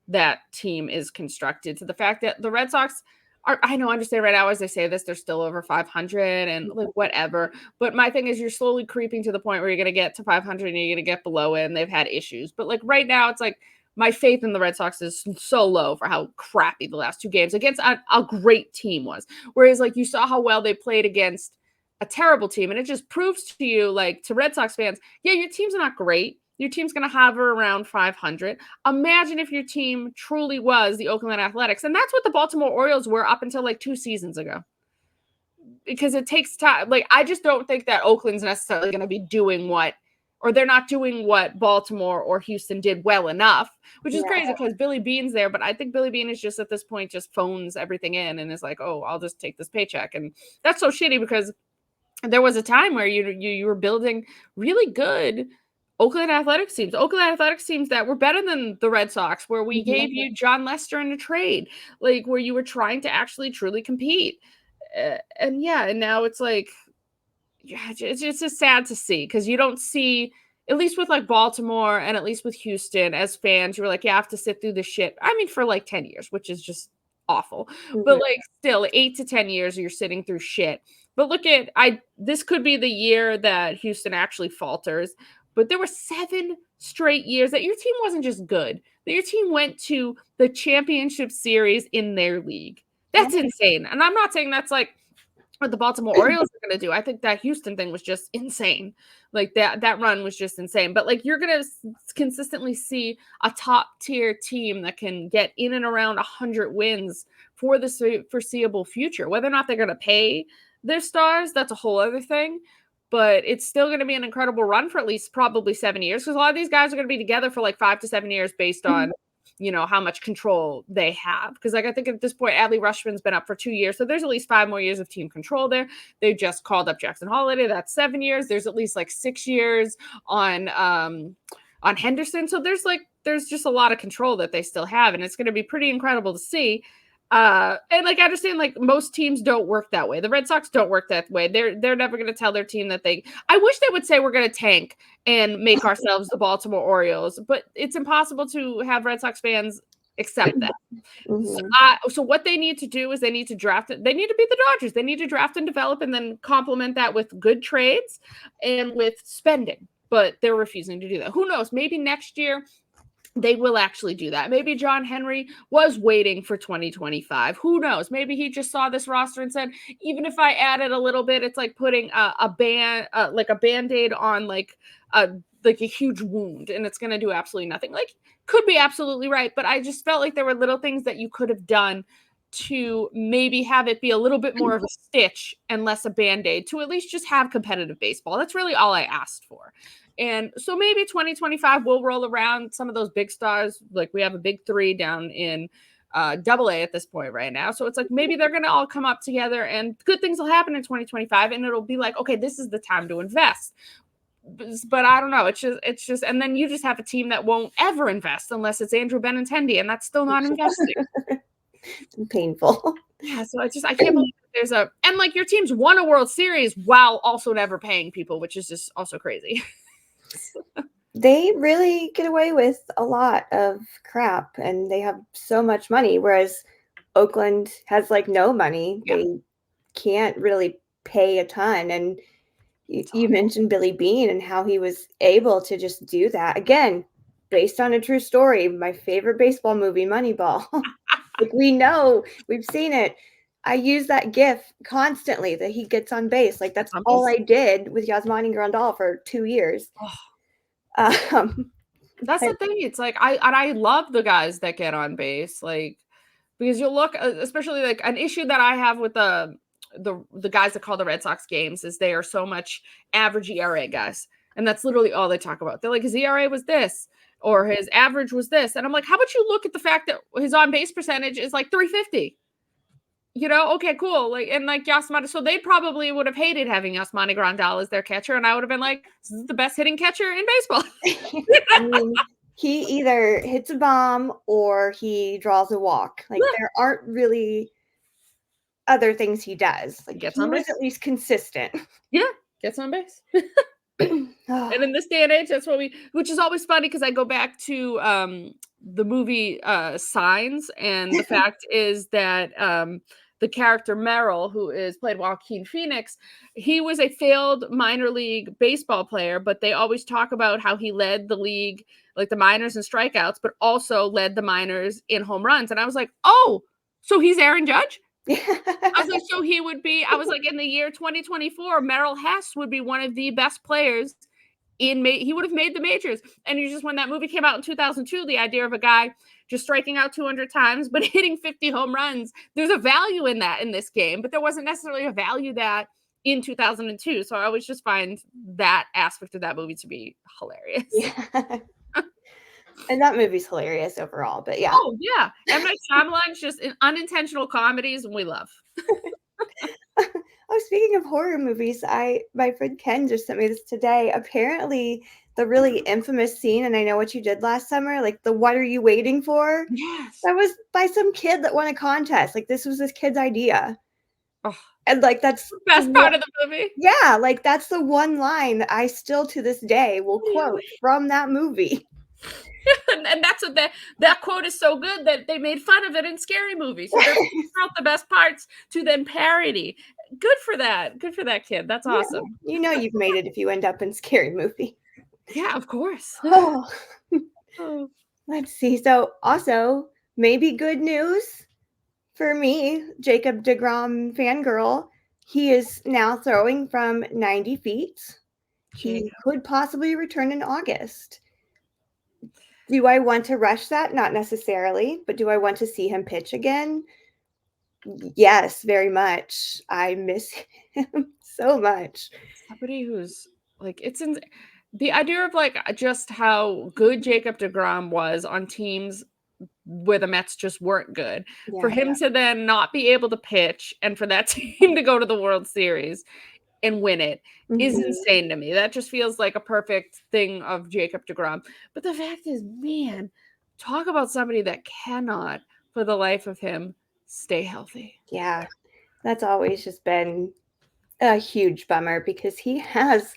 B: that team is constructed, to the fact that the Red Sox are, I understand right now as I say this, they're still over 500 and like whatever. But my thing is you're slowly creeping to the point where you're going to get to 500 and you're going to get below it and they've had issues. But like right now, it's like my faith in the Red Sox is so low for how crappy the last 2 games against a great team was. Whereas like you saw how well they played against a terrible team. And it just proves to you, like to Red Sox fans, yeah, your team's not great. Your team's going to hover around 500. Imagine if your team truly was the Oakland Athletics. And that's what the Baltimore Orioles were up until like 2 seasons ago. Because it takes time. Like, I just don't think that Oakland's necessarily going to be doing they're not doing what Baltimore or Houston did well enough, which is crazy because Billy Beane's there. But I think Billy Beane is just at this point just phones everything in and is like, oh, I'll just take this paycheck. And that's so shitty because there was a time where you were building really good Oakland Athletics teams that were better than the Red Sox, where we gave you John Lester in a trade, like where you were trying to actually truly compete. And now it's like, it's just sad to see because you don't see, at least with like Baltimore and at least with Houston as fans, you were like, you have to sit through this shit. I mean, for like 10 years, which is just awful. But like still 8 to 10 years, you're sitting through shit. But this could be the year that Houston actually falters. But there were 7 straight years that your team wasn't just good, that your team went to the championship series in their league. That's insane. And I'm not saying that's like what the Baltimore Orioles are going to do. I think that Houston thing was just insane. Like that run was just insane. But like you're going to consistently see a top tier team that can get in and around 100 wins for the foreseeable future. Whether or not they're going to pay their stars, that's a whole other thing. But it's still going to be an incredible run for at least probably 7 years because a lot of these guys are going to be together for like 5 to 7 years based on how much control they have. Because like I think at this point, Adley Rutschman's been up for 2 years, so there's at least 5 more years of team control there. They just called up Jackson Holliday. That's 7 years. There's at least like 6 years on Henderson. So there's just a lot of control that they still have, and it's going to be pretty incredible to see. And like I understand, like most teams don't work that way. The Red Sox don't work that way. They're never going to tell their team that I wish they would say we're going to tank and make ourselves the Baltimore Orioles, but it's impossible to have Red Sox fans accept that. Mm-hmm. So what they need to do is they need to draft it. They need to beat the Dodgers. They need to draft and develop and then complement that with good trades and with spending. But they're refusing to do that. Who knows? Maybe next year they will actually do that. Maybe John Henry was waiting for 2025. Who knows? Maybe he just saw this roster and said, even if I added a little bit, it's like putting a Band-Aid on like a huge wound, and it's going to do absolutely nothing. Like, could be absolutely right, but I just felt like there were little things that you could have done to maybe have it be a little bit more of a stitch and less a Band-Aid to at least just have competitive baseball. That's really all I asked for. And so maybe 2025 will roll around. Some of those big stars, like we have a big 3 down in AA at this point right now. So it's like maybe they're going to all come up together and good things will happen in 2025. And it'll be like, okay, this is the time to invest. But I don't know. It's just, and then you just have a team that won't ever invest unless it's Andrew Benintendi, and that's still not investing.
A: Painful.
B: Yeah, so I can't believe there's and like your team's won a World Series while also never paying people, which is just also crazy.
A: They really get away with a lot of crap, and they have so much money, whereas Oakland has like no money. Yeah. They can't really pay a ton. And you mentioned Billy Beane and how he was able to just do that. Again, based on a true story, my favorite baseball movie, Moneyball. Like we know, we've seen it. I use that gif constantly that he gets on base. Like that's all I did with Yasmani Grandal for 2 years.
B: That's the thing. It's like I love the guys that get on base, like because you'll look, especially like an issue that I have with the guys that call the Red Sox games is they are so much average ERA guys, and that's literally all they talk about. They're like his ERA was this or his average was this, and I'm like, how about you look at the fact that his on base percentage is like 350? Okay, cool. Like, and like Yasmani, so they probably would have hated having Yasmani Grandal as their catcher, and I would have been like, this is the best hitting catcher in baseball.
A: I mean, he either hits a bomb or he draws a walk. Like there aren't really other things he does. Like he was at least consistent.
B: Yeah, gets on base. And in this day and age, that's what which is always funny because I go back to the movie Signs, and the fact is that the character Merrill, who is played Joaquin Phoenix, he was a failed minor league baseball player, but they always talk about how he led the league, like the minors in strikeouts, but also led the minors in home runs. And I was like, oh, so he's Aaron Judge? I was like, so he would be, I was like, in the year 2024, Merrill Hess would be one of the best players he would have made the majors. And you just, when that movie came out in 2002, the idea of a guy just striking out 200 times, but hitting 50 home runs, there's a value in that in this game, but there wasn't necessarily a value that in 2002. So I always just find that aspect of that movie to be hilarious.
A: Yeah. And that movie's hilarious overall, but yeah.
B: Oh yeah. M. Night Shyamalan's just unintentional comedies, and we love.
A: Oh, speaking of horror movies, my friend Ken just sent me this today. Apparently, the really infamous scene, and I Know What You Did Last Summer, like the "What Are You Waiting For?"
B: Yes,
A: that was by some kid that won a contest. Like this was this kid's idea, and like that's
B: the best part of the movie.
A: Yeah, like that's the one line that I still to this day will quote from that movie.
B: And that's what that quote is so good that they made fun of it in Scary Movie. So they're picking out the best parts to then parody. Good for that kid. That's awesome.
A: Yeah, you've made it if you end up in Scary Movie.
B: Yeah, of course.
A: Oh. Let's see. So also maybe good news for me, Jacob deGrom fangirl. He is now throwing from 90 feet. He could possibly return in August. Do I want to rush that? Not necessarily, but do I want to see him pitch again? Yes, very much. I miss him so much.
B: Somebody who's like, it's in the idea of like just how good Jacob deGrom was on teams where the Mets just weren't good.
A: Yeah.
B: For him to then not be able to pitch and for that team to go to the World Series and win it is insane to me. That just feels like a perfect thing of Jacob deGrom. But the fact is, man, talk about somebody that cannot, for the life of him, stay healthy.
A: Yeah, that's always just been a huge bummer because he has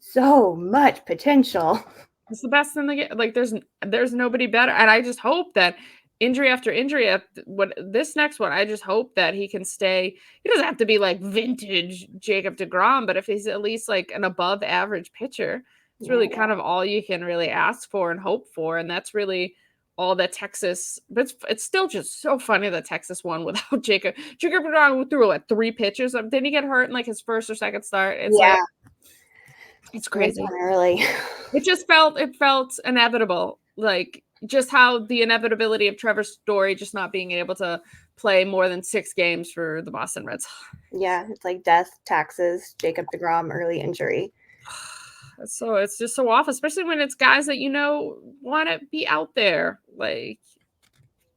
A: so much potential.
B: It's the best in the game. Like there's nobody better, and I just hope that injury after injury, this next one, I just hope that he can stay. He doesn't have to be like vintage Jacob deGrom, but if he's at least like an above average pitcher, it's really kind of all you can really ask for and hope for, and that's really all that Texas. But it's still just so funny that Texas won without Jacob. Jacob deGrom threw 3 pitches. Didn't he get hurt in like his first or second start? It's like it's crazy.
A: Early.
B: It felt inevitable. Like just how the inevitability of Trevor Story just not being able to play more than 6 games for the Boston Red Sox.
A: Yeah, it's like death, taxes, Jacob deGrom, early injury.
B: So it's just so off, especially when it's guys that want to be out there. Like,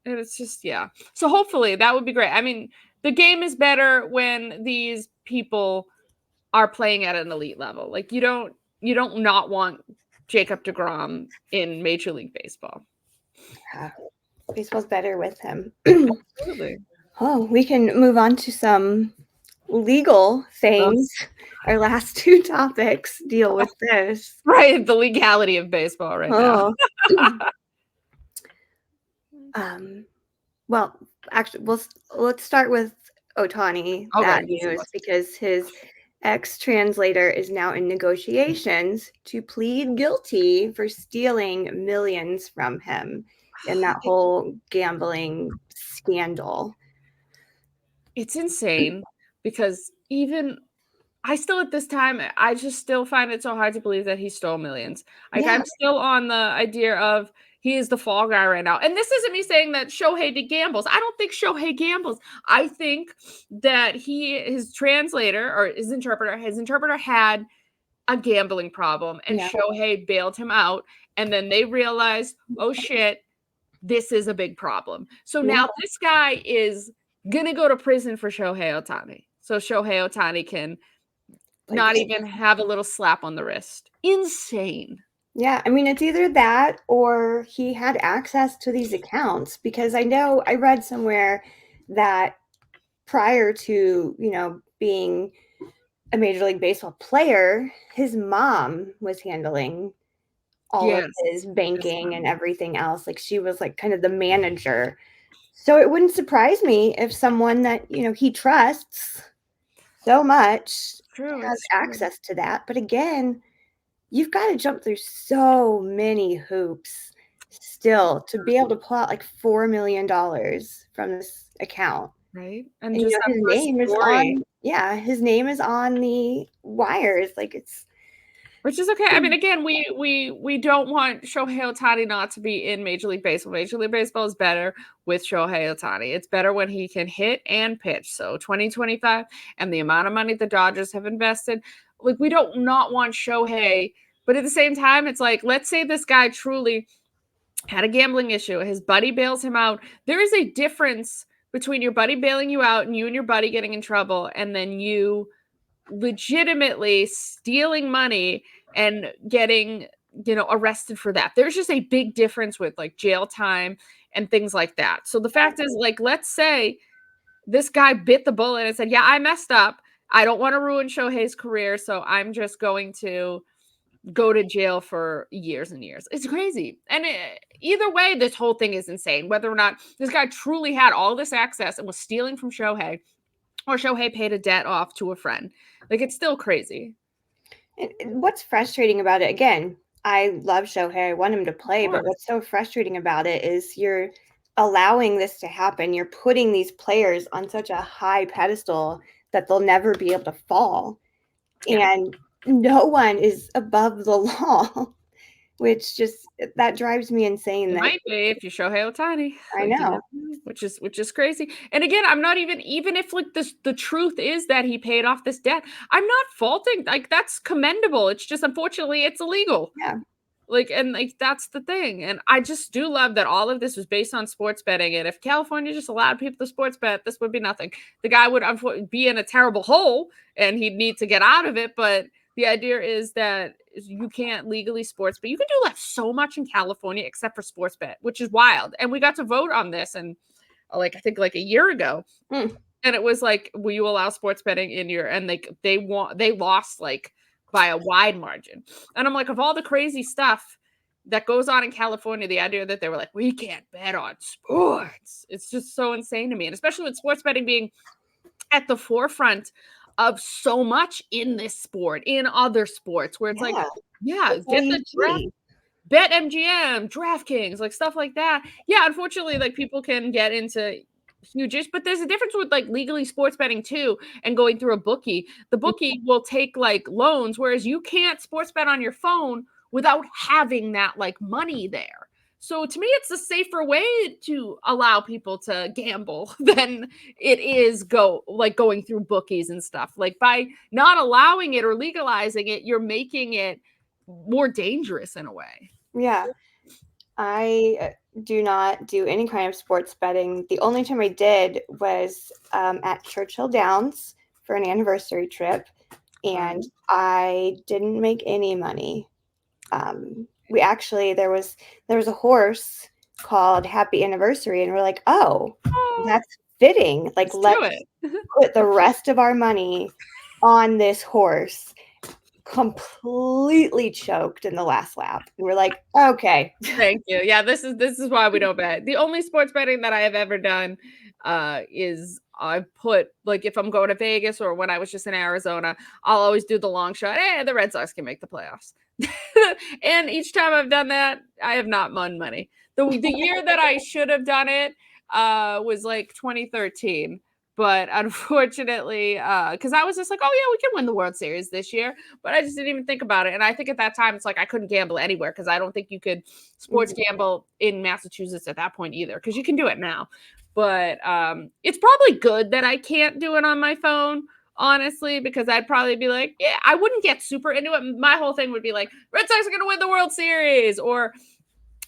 B: and it's just So hopefully that would be great. I mean, the game is better when these people are playing at an elite level. Like you don't not want Jacob deGrom in Major League Baseball.
A: Yeah. Baseball's better with him.
B: Absolutely.
A: Oh, we can move on to some legal things. Our last 2 topics deal with this.
B: Right, the legality of baseball right now.
A: Well, actually, let's start with Ohtani, that news, because his ex-translator is now in negotiations to plead guilty for stealing millions from him in that whole gambling scandal.
B: It's insane because even I still at this time, I just still find it so hard to believe that he stole millions. Like I'm still on the idea of he is the fall guy right now. And this isn't me saying that Shohei gambles. I don't think Shohei gambles. I think that his translator or his interpreter had a gambling problem and Shohei bailed him out. And then they realized, oh shit, this is a big problem. So now this guy is going to go to prison for Shohei Ohtani. So Shohei Ohtani can not even have a little slap on the wrist. Insane.
A: Yeah, I mean, it's either that or he had access to these accounts because I know I read somewhere that prior to, being a Major League Baseball player, his mom was handling all of his banking and everything else. Like she was like kind of the manager. So it wouldn't surprise me if someone that, he trusts so much has access to that. But again, you've got to jump through so many hoops still to be able to pull out like $4 million from this account.
B: Right.
A: And just his name is his name is on the wires. Like it's
B: which is okay. I mean, again, we don't want Shohei Ohtani not to be in Major League Baseball. Major League Baseball is better with Shohei Ohtani. It's better when he can hit and pitch. So 2025 and the amount of money the Dodgers have invested, like we don't not want Shohei, but at the same time, it's like, let's say this guy truly had a gambling issue. His buddy bails him out. There is a difference between your buddy bailing you out and you and your buddy getting in trouble and then you legitimately stealing money and getting arrested for that. There's just a big difference with like jail time and things like that. So the fact is, like, let's say this guy bit the bullet and said, I messed up. I don't want to ruin Shohei's career, so I'm just going to go to jail for years and years. It's crazy. And either way, this whole thing is insane. Whether or not this guy truly had all this access and was stealing from Shohei, or Shohei paid a debt off to a friend. Like, it's still crazy.
A: And what's frustrating about it, again, I love Shohei. I want him to play, but what's so frustrating about it is you're allowing this to happen. You're putting these players on such a high pedestal that they'll never be able to fall. Yeah. And no one is above the law, which just that drives me insane.
B: That might be if you Shohei Ohtani.
A: I know.
B: Which is crazy. And again, I'm not even if like the truth is that he paid off this debt, I'm not faulting. Like that's commendable. It's just unfortunately it's illegal.
A: Yeah.
B: Like, and like, that's the thing. And I just do love that all of this was based on sports betting. And if California just allowed people to sports bet, this would be nothing. The guy would be in a terrible hole and he'd need to get out of it. But the idea is that you can't legally sports bet. You can do like so much in California except for sports bet, which is wild. And we got to vote on this and like, I think like a year ago. And it was like, will you allow sports betting in your, and they lost like by a wide margin. And I'm like, of all the crazy stuff that goes on in California, the idea that they were like, we can't bet on sports. It's just so insane to me. And especially with sports betting being at the forefront of so much in this sport, in other sports, where it's like, get the draft, bet MGM, DraftKings, like stuff like that. Yeah, unfortunately, like people can get into huge, but there's a difference with like legally sports betting too and going through a bookie. The bookie will take like loans, whereas you can't sports bet on your phone without having that like money there. So to me, it's a safer way to allow people to gamble than it is going through bookies and stuff. Like by not allowing it or legalizing it, you're making it more dangerous in a way.
A: Yeah. I do not do any kind of sports betting. The only time I did was at Churchill Downs for an anniversary trip, and I didn't make any money. We actually there was a horse called Happy Anniversary, and we're like, oh, that's fitting. Like, let's put the rest of our money on this horse. Completely choked in the last lap. And we're like, okay.
B: Thank you. Yeah, this is why we don't bet. The only sports betting that I have ever done is I put, like, if I'm going to Vegas or when I was just in Arizona, I'll always do the long shot. Hey, the Red Sox can make the playoffs. And each time I've done that, I have not won money. The year that I should have done it was like 2013. But unfortunately, because I was just like, oh, yeah, we can win the World Series this year. But I just didn't even think about it. And I think at that time, it's like I couldn't gamble anywhere because I don't think you could sports gamble in Massachusetts at that point either, because you can do it now. But it's probably good that I can't do it on my phone, honestly, because I'd probably be like, yeah, I wouldn't get super into it. My whole thing would be like, Red Sox are going to win the World Series, or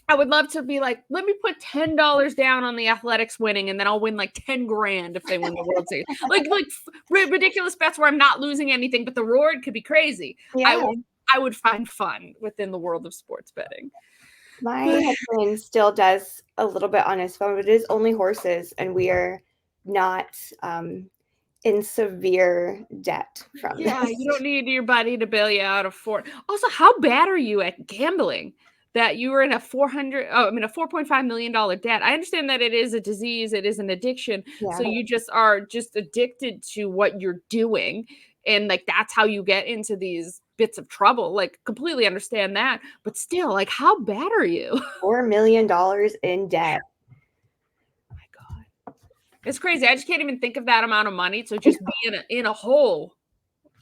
B: I would love to be like, let me put $10 down on the Athletics winning, and then I'll win like 10 grand if they win the World Series. like ridiculous bets where I'm not losing anything, but the reward could be crazy. Yeah. I would find fun within the world of sports betting.
A: My husband still does a little bit on his phone, but it is only horses, and we are not in severe debt from this.
B: Yeah, you don't need your buddy to bail you out of fort. Also, how bad are you at gambling that you were in a $4.5 million debt? I understand that it is a disease, it is an addiction. Yeah. So you just are just addicted to what you're doing. And like, that's how you get into these bits of trouble. Like, completely understand that. But still, like, how bad are you?
A: $4 million in debt.
B: Oh my God. It's crazy. I just can't even think of that amount of money to just be in a hole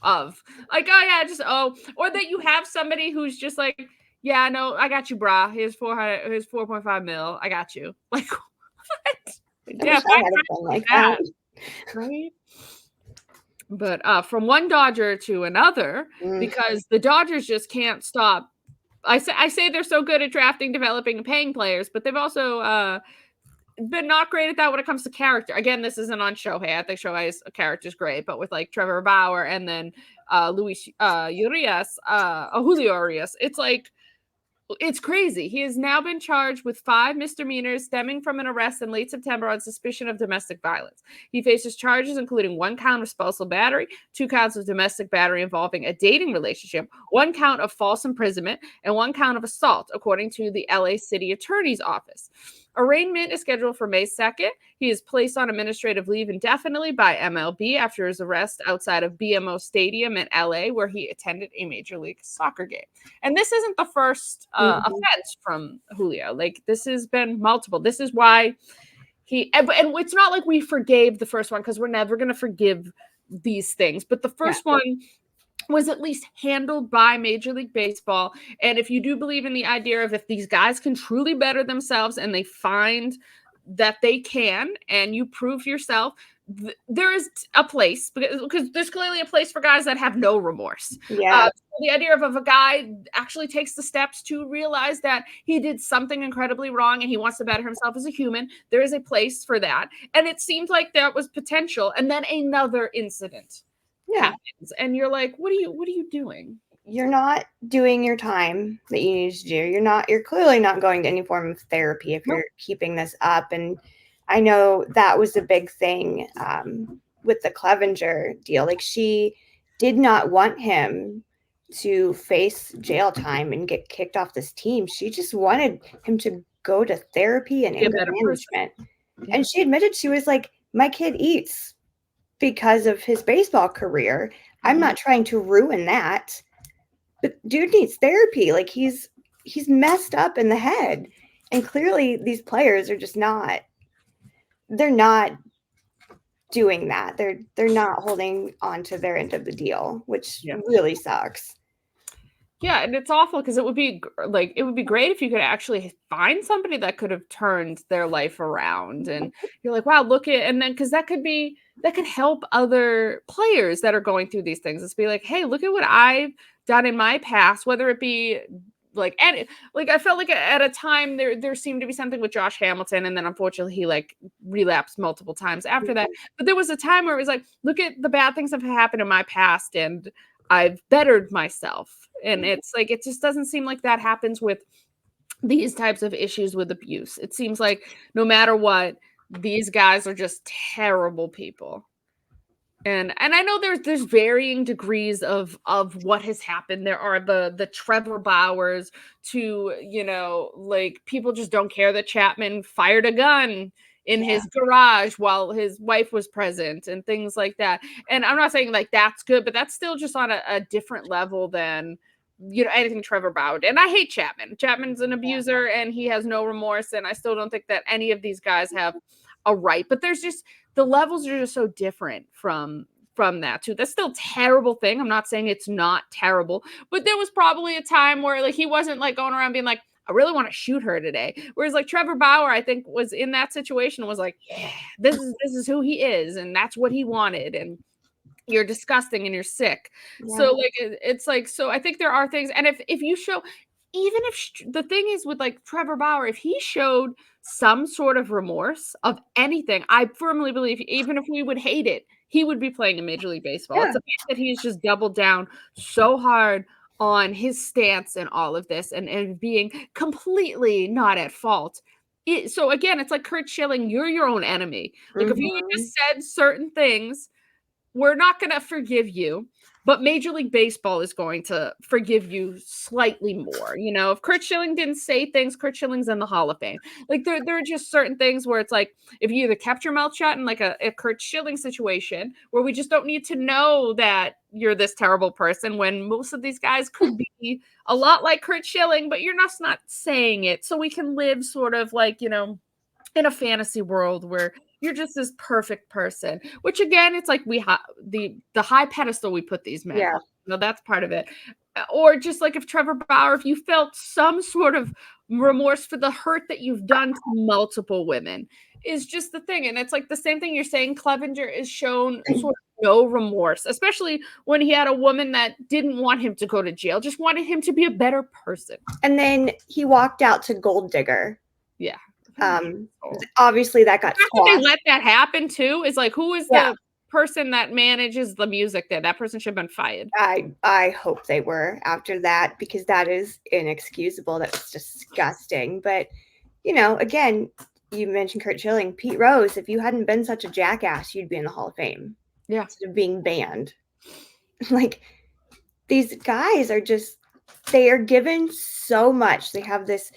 B: of like, oh yeah, or that you have somebody who's just like, yeah, no, I got you, brah. Here's 4.5 mil. I got you. Like, what? Yeah,
A: like that.
B: Right? But from one Dodger to another, because the Dodgers just can't stop. I say they're so good at drafting, developing, and paying players, but they've also been not great at that when it comes to character. Again, this isn't on Shohei. I think Shohei's character is great, but with like Trevor Bauer and then Julio Urías, it's like, it's crazy. He has now been charged with 5 misdemeanors stemming from an arrest in late September on suspicion of domestic violence. He faces charges including 1 count of spousal battery, 2 counts of domestic battery involving a dating relationship, 1 count of false imprisonment, and 1 count of assault, according to the LA City Attorney's Office. Arraignment is scheduled for May 2nd. He is placed on administrative leave indefinitely by MLB after his arrest outside of BMO Stadium in LA, where he attended a Major League Soccer game. And this isn't the first offense from Julio. Like, this has been multiple. This is why and it's not like we forgave the first one, because we're never going to forgive these things. But the first one was at least handled by Major League Baseball. And if you do believe in the idea of if these guys can truly better themselves and they find that they can, and you prove yourself, there is a place because there's clearly a place for guys that have no remorse.
A: Yeah.
B: The idea of a guy actually takes the steps to realize that he did something incredibly wrong and he wants to better himself as a human. There is a place for that. And it seemed like that was potential. And then another incident happens. And you're like, what are you doing?
A: You're not doing your time that you need to do. You're clearly not going to any form of therapy if you're keeping this up. And I know that was a big thing with the Clevenger deal. Like, she did not want him to face jail time and get kicked off this team. She just wanted him to go to therapy and anger management. Yeah. And she admitted, she was like, my kid eats because of his baseball career. I'm not trying to ruin that. But dude needs therapy. Like, he's messed up in the head. And clearly these players are just they're not doing that. They're not holding on to their end of the deal, which really sucks.
B: Yeah, and it's awful because it would be great if you could actually find somebody that could have turned their life around, and you're like, wow, and then because that could help other players that are going through these things. It's be like, hey, look at what I've done in my past, whether it be I felt like at a time there seemed to be something with Josh Hamilton, and then unfortunately he relapsed multiple times after that. But there was a time where it was like, look at the bad things that have happened in my past, and I've bettered myself. And it's like, it just doesn't seem like that happens with these types of issues with abuse. It seems like no matter what, these guys are just terrible people. And I know there's varying degrees of what has happened. There are the Trevor Bauers to, people just don't care that Chapman fired a gun in his garage while his wife was present and things like that. And I'm not saying that's good, but that's still just on a different level than anything Trevor Bauer did. And I hate Chapman. Chapman's an abuser and he has no remorse. And I still don't think that any of these guys have a right. But there's just, the levels are just so different from that too. That's still a terrible thing. I'm not saying it's not terrible, but there was probably a time where he wasn't going around being like, I really want to shoot her today. Whereas Trevor Bauer, I think, was in that situation, was like, yeah, this is who he is, and that's what he wanted. And you're disgusting and you're sick. Yeah. So it's so I think there are things. And if you show, even if the thing is with Trevor Bauer, if he showed some sort of remorse of anything, I firmly believe, even if we would hate it, he would be playing in Major League Baseball. Yeah. It's the fact that he's just doubled down so hard on his stance and all of this and being completely not at fault. So again, it's like Curt Schilling, you're your own enemy. If you had just said certain things, we're not going to forgive you, but Major League Baseball is going to forgive you slightly more. If Curt Schilling didn't say things, Curt Schilling's in the Hall of Fame. There are just certain things where it's if you either kept your mouth shut in a Curt Schilling situation where we just don't need to know that you're this terrible person, when most of these guys could be a lot like Curt Schilling, but you're just not saying it. So we can live sort of in a fantasy world where you're just this perfect person, which again, it's the high pedestal we put these men. Yeah. No, that's part of it. Or just if Trevor Bauer, if you felt some sort of remorse for the hurt that you've done to multiple women, is just the thing. And it's the same thing you're saying. Clevenger is shown sort of no remorse, especially when he had a woman that didn't want him to go to jail, just wanted him to be a better person.
A: And then he walked out to Gold Digger.
B: Yeah.
A: Obviously that got
B: squashed. They let that happen too. Is who is the person that manages the music there? That person should have been fired.
A: I hope they were after that, because that is inexcusable. That's disgusting. But again, you mentioned Curt Schilling, Pete Rose. If you hadn't been such a jackass, you'd be in the Hall of Fame.
B: Yeah,
A: instead of being banned. These guys are they are given so much. They have this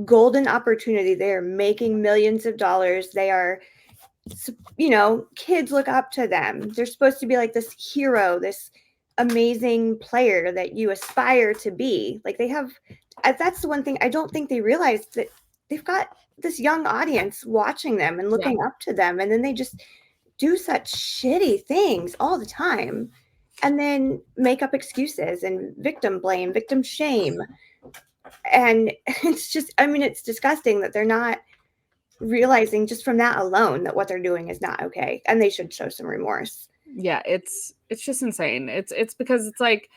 A: golden opportunity. They are making millions of dollars. They are, kids look up to them. They're supposed to be this hero, this amazing player that you aspire to be. That's the one thing I don't think they realize, that they've got this young audience watching them and looking up to them. And then they just do such shitty things all the time and then make up excuses and victim blame, victim shame. And it's just, it's disgusting that they're not realizing just from that alone that what they're doing is not okay and they should show some remorse.
B: Yeah, it's just insane. It's because it's like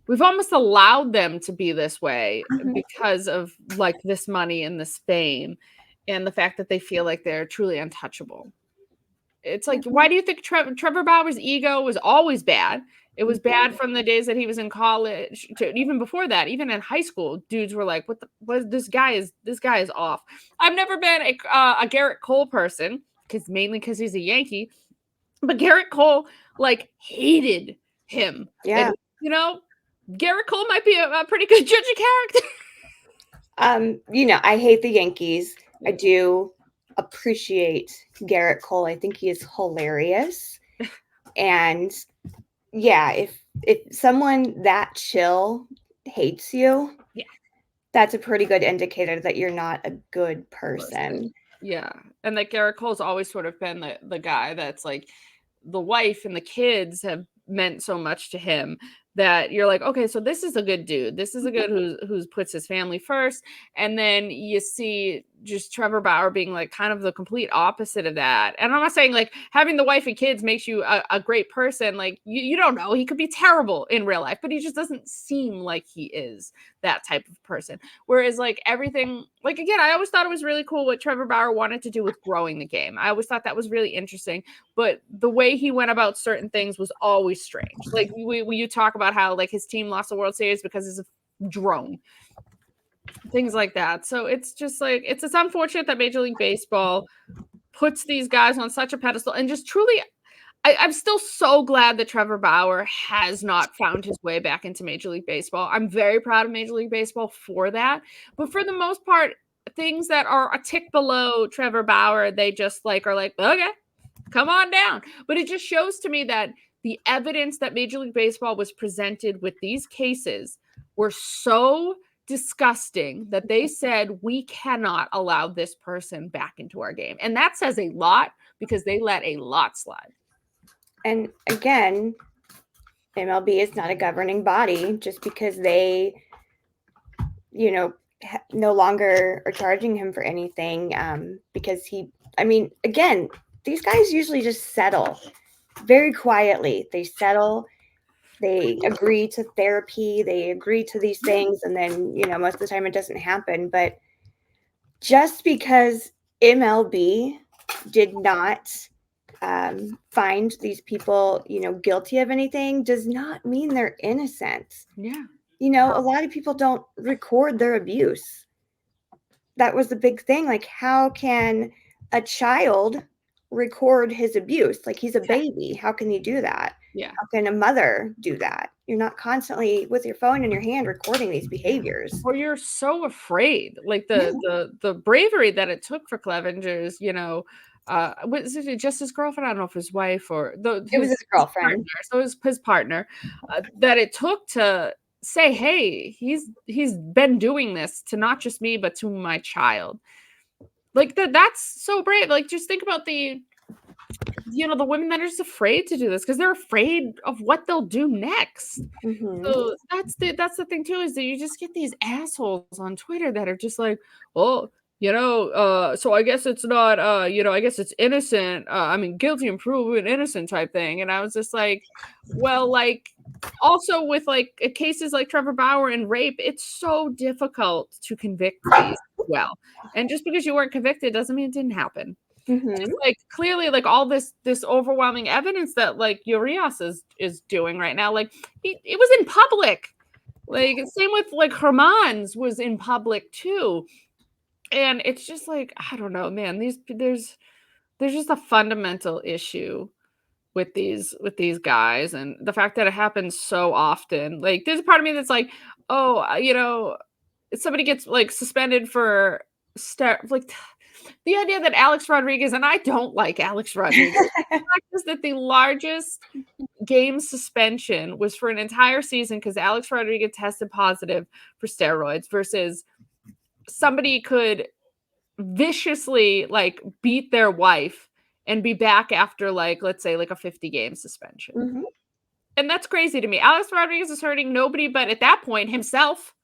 B: we've almost allowed them to be this way because of like this money and this fame and the fact that they feel like they're truly untouchable. It's like, why do you think Trevor Bauer's ego was always bad? It was bad from the days that he was in college to even before that. Even in high school, dudes were like, "What? This guy is off." I've never been a Garrett Cole person mainly because he's a Yankee, but Garrett Cole like hated him.
A: Yeah.
B: And Garrett Cole might be a pretty good judge of character.
A: I hate the Yankees. I do appreciate Garrett Cole. I think he is hilarious. And yeah, if someone that chill hates you, that's a pretty good indicator that you're not a good person.
B: Yeah. And like Garrett Cole's always sort of been the guy that's like the wife and the kids have meant so much to him that you're like, okay, so this is a good dude. This is a good who puts his family first. And then you see just Trevor Bauer being like kind of the complete opposite of that. And I'm not saying like having the wife and kids makes you a great person. Like you don't know, he could be terrible in real life, but he just doesn't seem like he is that type of person. Whereas like everything, like again, I always thought it was really cool what Trevor Bauer wanted to do with growing the game. I always thought that was really interesting, but the way he went about certain things was always strange. Like you talk about how like his team lost the World Series because it's a drone. Things like that. So it's just like it's unfortunate that Major League Baseball puts these guys on such a pedestal and just truly I'm still so glad that Trevor Bauer has not found his way back into Major League Baseball. I'm very proud of Major League Baseball for that. But for the most part, things that are a tick below Trevor Bauer, they just like are like, okay, come on down. But it just shows to me that the evidence that Major League Baseball was presented with these cases were so disgusting that they said we cannot allow this person back into our game. And that says a lot because they let a lot slide.
A: And again, MLB is not a governing body just because they, no longer are charging him for anything because again, these guys usually just settle very quietly. They settle, they agree to therapy, they agree to these things, and then, most of the time it doesn't happen. But just because MLB did not find these people, guilty of anything does not mean they're innocent.
B: Yeah.
A: A lot of people don't record their abuse. That was the big thing. Like, how can a child record his abuse? Like, he's a baby. How can he do that?
B: Yeah.
A: How can a mother do that? You're not constantly with your phone in your hand recording these behaviors.
B: Or you're so afraid. Like the bravery that it took for Clevenger's, was it just his girlfriend? I don't know if his wife or
A: it was his girlfriend.
B: Partner. So it was his partner that it took to say, hey, he's been doing this to not just me, but to my child. Like that's so brave. Like just think about the women that are just afraid to do this because they're afraid of what they'll do next. So that's the thing too, is that you just get these assholes on Twitter that are just like, oh, so I guess it's not, I guess it's innocent. Guilty and proven innocent type thing. And I was just like, well, like, also with like cases like Trevor Bauer and rape, it's so difficult to convict these well. And just because you weren't convicted doesn't mean it didn't happen. Just like clearly, like all this overwhelming evidence that like Urías is doing right now, like it was in public. Like same with like Herman's was in public too. And it's just like, I don't know, man, there's just a fundamental issue with these guys, and the fact that it happens so often. Like there's a part of me that's like, oh, somebody gets like suspended for the idea that Alex Rodriguez, and I don't like Alex Rodriguez, the fact is that the largest game suspension was for an entire season because Alex Rodriguez tested positive for steroids versus somebody could viciously like beat their wife and be back after like, let's say like a 50-game suspension. And that's crazy to me. Alex Rodriguez is hurting nobody but at that point himself.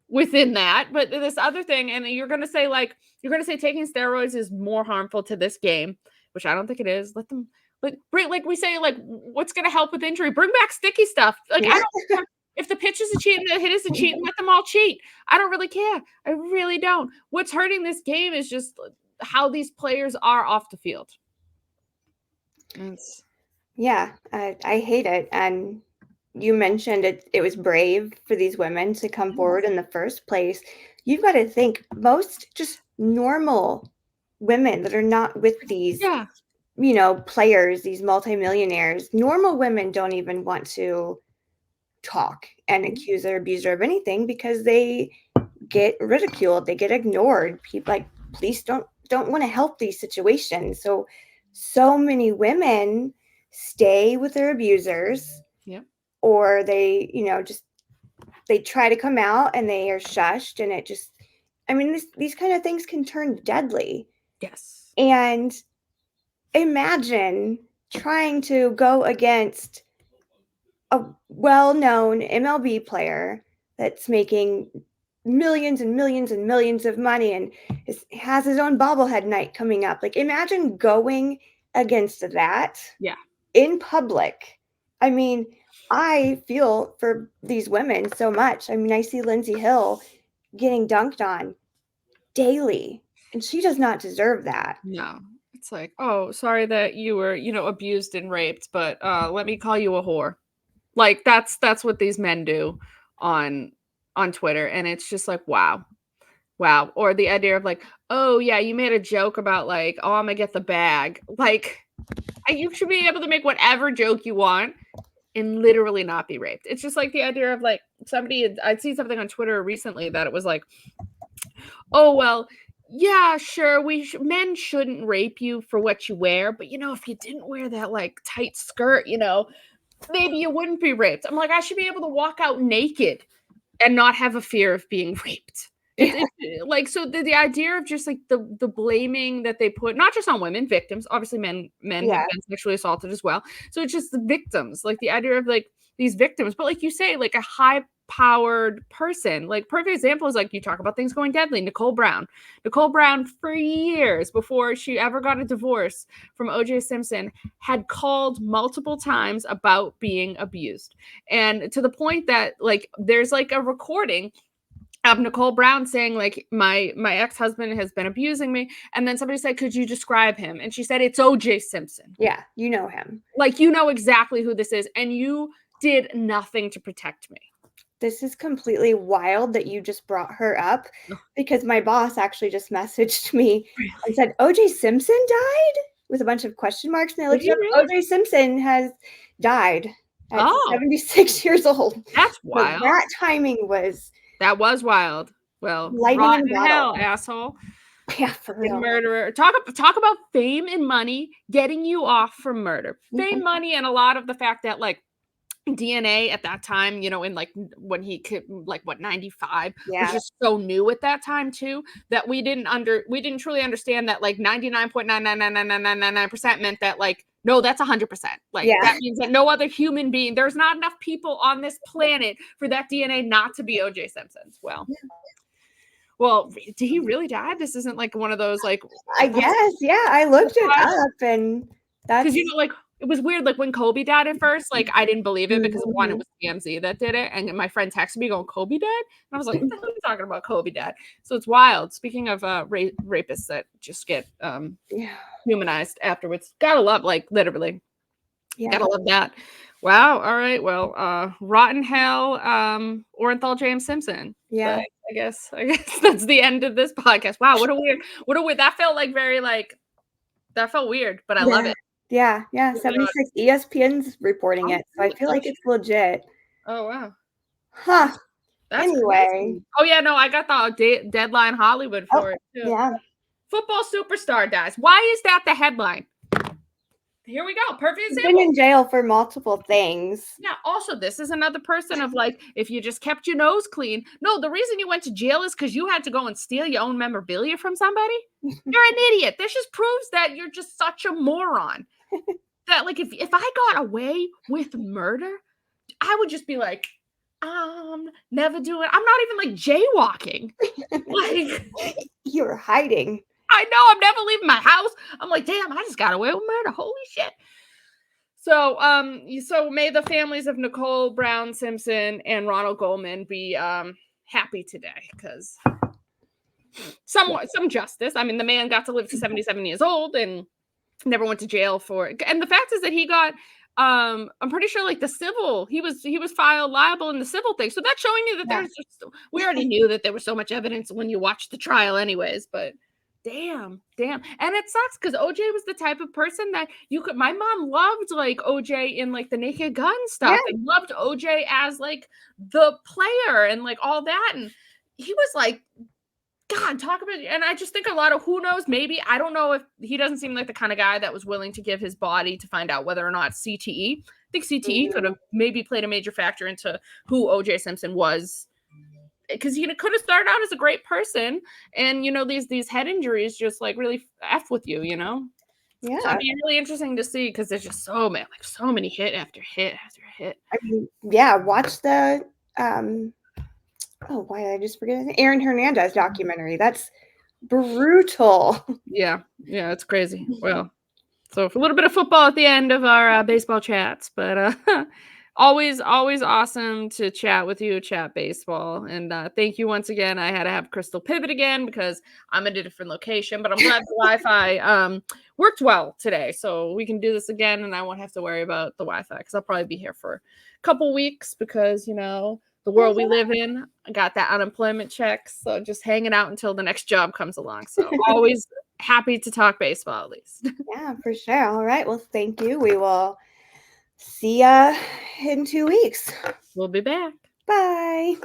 B: within that. But this other thing, and you're going to say taking steroids is more harmful to this game, which I don't think it is. Let them, like we say, like, what's going to help with injury? Bring back sticky stuff. Like, I don't care. If the pitch is a cheat and the hit is a cheat, let them all cheat. I don't really care. I really don't. What's hurting this game is just how these players are off the field.
A: Yeah, I hate it. And you mentioned it was brave for these women to come forward in the first place. You've got to think most just normal women that are not with these, players, these multimillionaires, normal women don't even want to talk and accuse their abuser of anything because they get ridiculed, they get ignored. People like police don't want to help these situations. So many women stay with their abusers.
B: Yep.
A: Or they, they try to come out and they are shushed, and it just, these kind of things can turn deadly.
B: Yes.
A: And imagine trying to go against a well-known MLB player that's making millions and millions and millions of money and has his own bobblehead night coming up. Like, imagine going against that in public. I feel for these women so much. I see Lindsey Hill getting dunked on daily, and she does not deserve that.
B: No. It's like, oh, sorry that you were, abused and raped, but let me call you a whore. Like, that's what these men do on Twitter, and it's just like, wow. Or the idea of like, oh yeah, you made a joke about like, oh, I'm gonna get the bag. Like, you should be able to make whatever joke you want and literally not be raped. It's just like the idea of like I'd seen something on Twitter recently that it was like, oh well, yeah, sure, men shouldn't rape you for what you wear, but if you didn't wear that like tight skirt, maybe you wouldn't be raped. I'm like, I should be able to walk out naked and not have a fear of being raped. Like, so the idea of just like the blaming that they put, not just on women, victims, obviously men have been sexually assaulted as well. So it's just the victims, like the idea of like these victims, but like you say, like a high powered person, like perfect example is like you talk about things going deadly. Nicole Brown for years before she ever got a divorce from O.J. Simpson had called multiple times about being abused, and to the point that like there's like a recording of Nicole Brown saying like my ex-husband has been abusing me, and then somebody said, could you describe him? And she said, it's O.J. Simpson.
A: Yeah, you know him.
B: Like, you know exactly who this is, and you did nothing to protect me.
A: This is completely wild that you just brought her up, because my boss actually just messaged me and said, O.J. Simpson died? With a bunch of question marks. And I looked up, really? O.J. Simpson has died at 76 years old.
B: That's wild.
A: But that timing was...
B: That was wild. Well,
A: lightning in the
B: hell, asshole.
A: Yeah, for real.
B: Murderer. Talk about fame and money getting you off from murder. Fame, money, and a lot of the fact that like DNA at that time, in like when he could, like what, 95 was just so new at that time too, that we didn't truly understand that like 99.9999999% meant that like, no, that's 100%. Like that means that no other human being, there's not enough people on this planet for that DNA not to be O.J. Simpson's. Well, did he really die? This isn't like one of those like,
A: I guess, I looked it up, and that's
B: because like it was weird. Like when Kobe died at first, like I didn't believe it because one, it was TMZ that did it, and my friend texted me going, "Kobe died," and I was like, "What the hell are you talking about? Kobe died?" So it's wild. Speaking of rapists that just get humanized afterwards, gotta love, like literally, gotta love that. Wow. All right. Well, rotten hell, Orenthal James Simpson.
A: Yeah.
B: But I guess that's the end of this podcast. Wow. What a weird. That felt like very like. That felt weird, but I love it.
A: Yeah. 76. ESPN's reporting it, so I feel like it's legit.
B: Oh wow.
A: Huh.
B: That's
A: anyway.
B: Crazy. Oh yeah, no, I got the Deadline Hollywood for it too.
A: Yeah.
B: Football superstar dies. Why is that the headline? Here we go. Perfect example.
A: He's been in jail for multiple things.
B: Yeah. Also, this is another person of like, if you just kept your nose clean. No, the reason you went to jail is because you had to go and steal your own memorabilia from somebody. You're an idiot. This just proves that you're just such a moron. That like, if I got away with murder, I would just be like, Never doing. I'm not even like jaywalking. Like,
A: You're hiding.
B: I know I'm never leaving my house. I'm like, damn, I just got away with murder. Holy shit. So, so may the families of Nicole Brown Simpson and Ronald Goldman be happy today, because some justice. I mean, the man got to live to 77 years old and never went to jail for it. And the fact is that he got I'm pretty sure like the civil, he was filed liable in the civil thing. So that's showing you that there's just, we already knew that there was so much evidence when you watched the trial anyways, but damn. And it sucks because OJ was the type of person that you could, my mom loved like OJ in like the Naked Gun stuff, and loved OJ as like the player and like all that. And he was like, God, talk about, and I just think a lot of, who knows, maybe, I don't know, if he doesn't seem like the kind of guy that was willing to give his body to find out whether or not CTE. I think CTE could have maybe played a major factor into who OJ Simpson was, because he could have started out as a great person, and you know, these head injuries just like really F with you, you know.
A: Yeah,
B: so it'd be really interesting to see, because there's just so many hit after hit after hit.
A: I mean, watch the oh, why did I just forget his name? Aaron Hernandez documentary. That's brutal.
B: Yeah, it's crazy. Well, so for a little bit of football at the end of our baseball chats, but always awesome to chat with you, chat baseball. And thank you once again. I had to have Chrystal pivot again because I'm in a different location, but I'm glad the Wi-Fi worked well today, so we can do this again, and I won't have to worry about the Wi-Fi, because I'll probably be here for a couple weeks, because you know, the world we live in, I got that unemployment check, so just hanging out until the next job comes along. So always happy to talk baseball, at least.
A: Yeah, for sure. All right. Well, thank you. We will see ya in 2 weeks.
B: We'll be back.
A: Bye.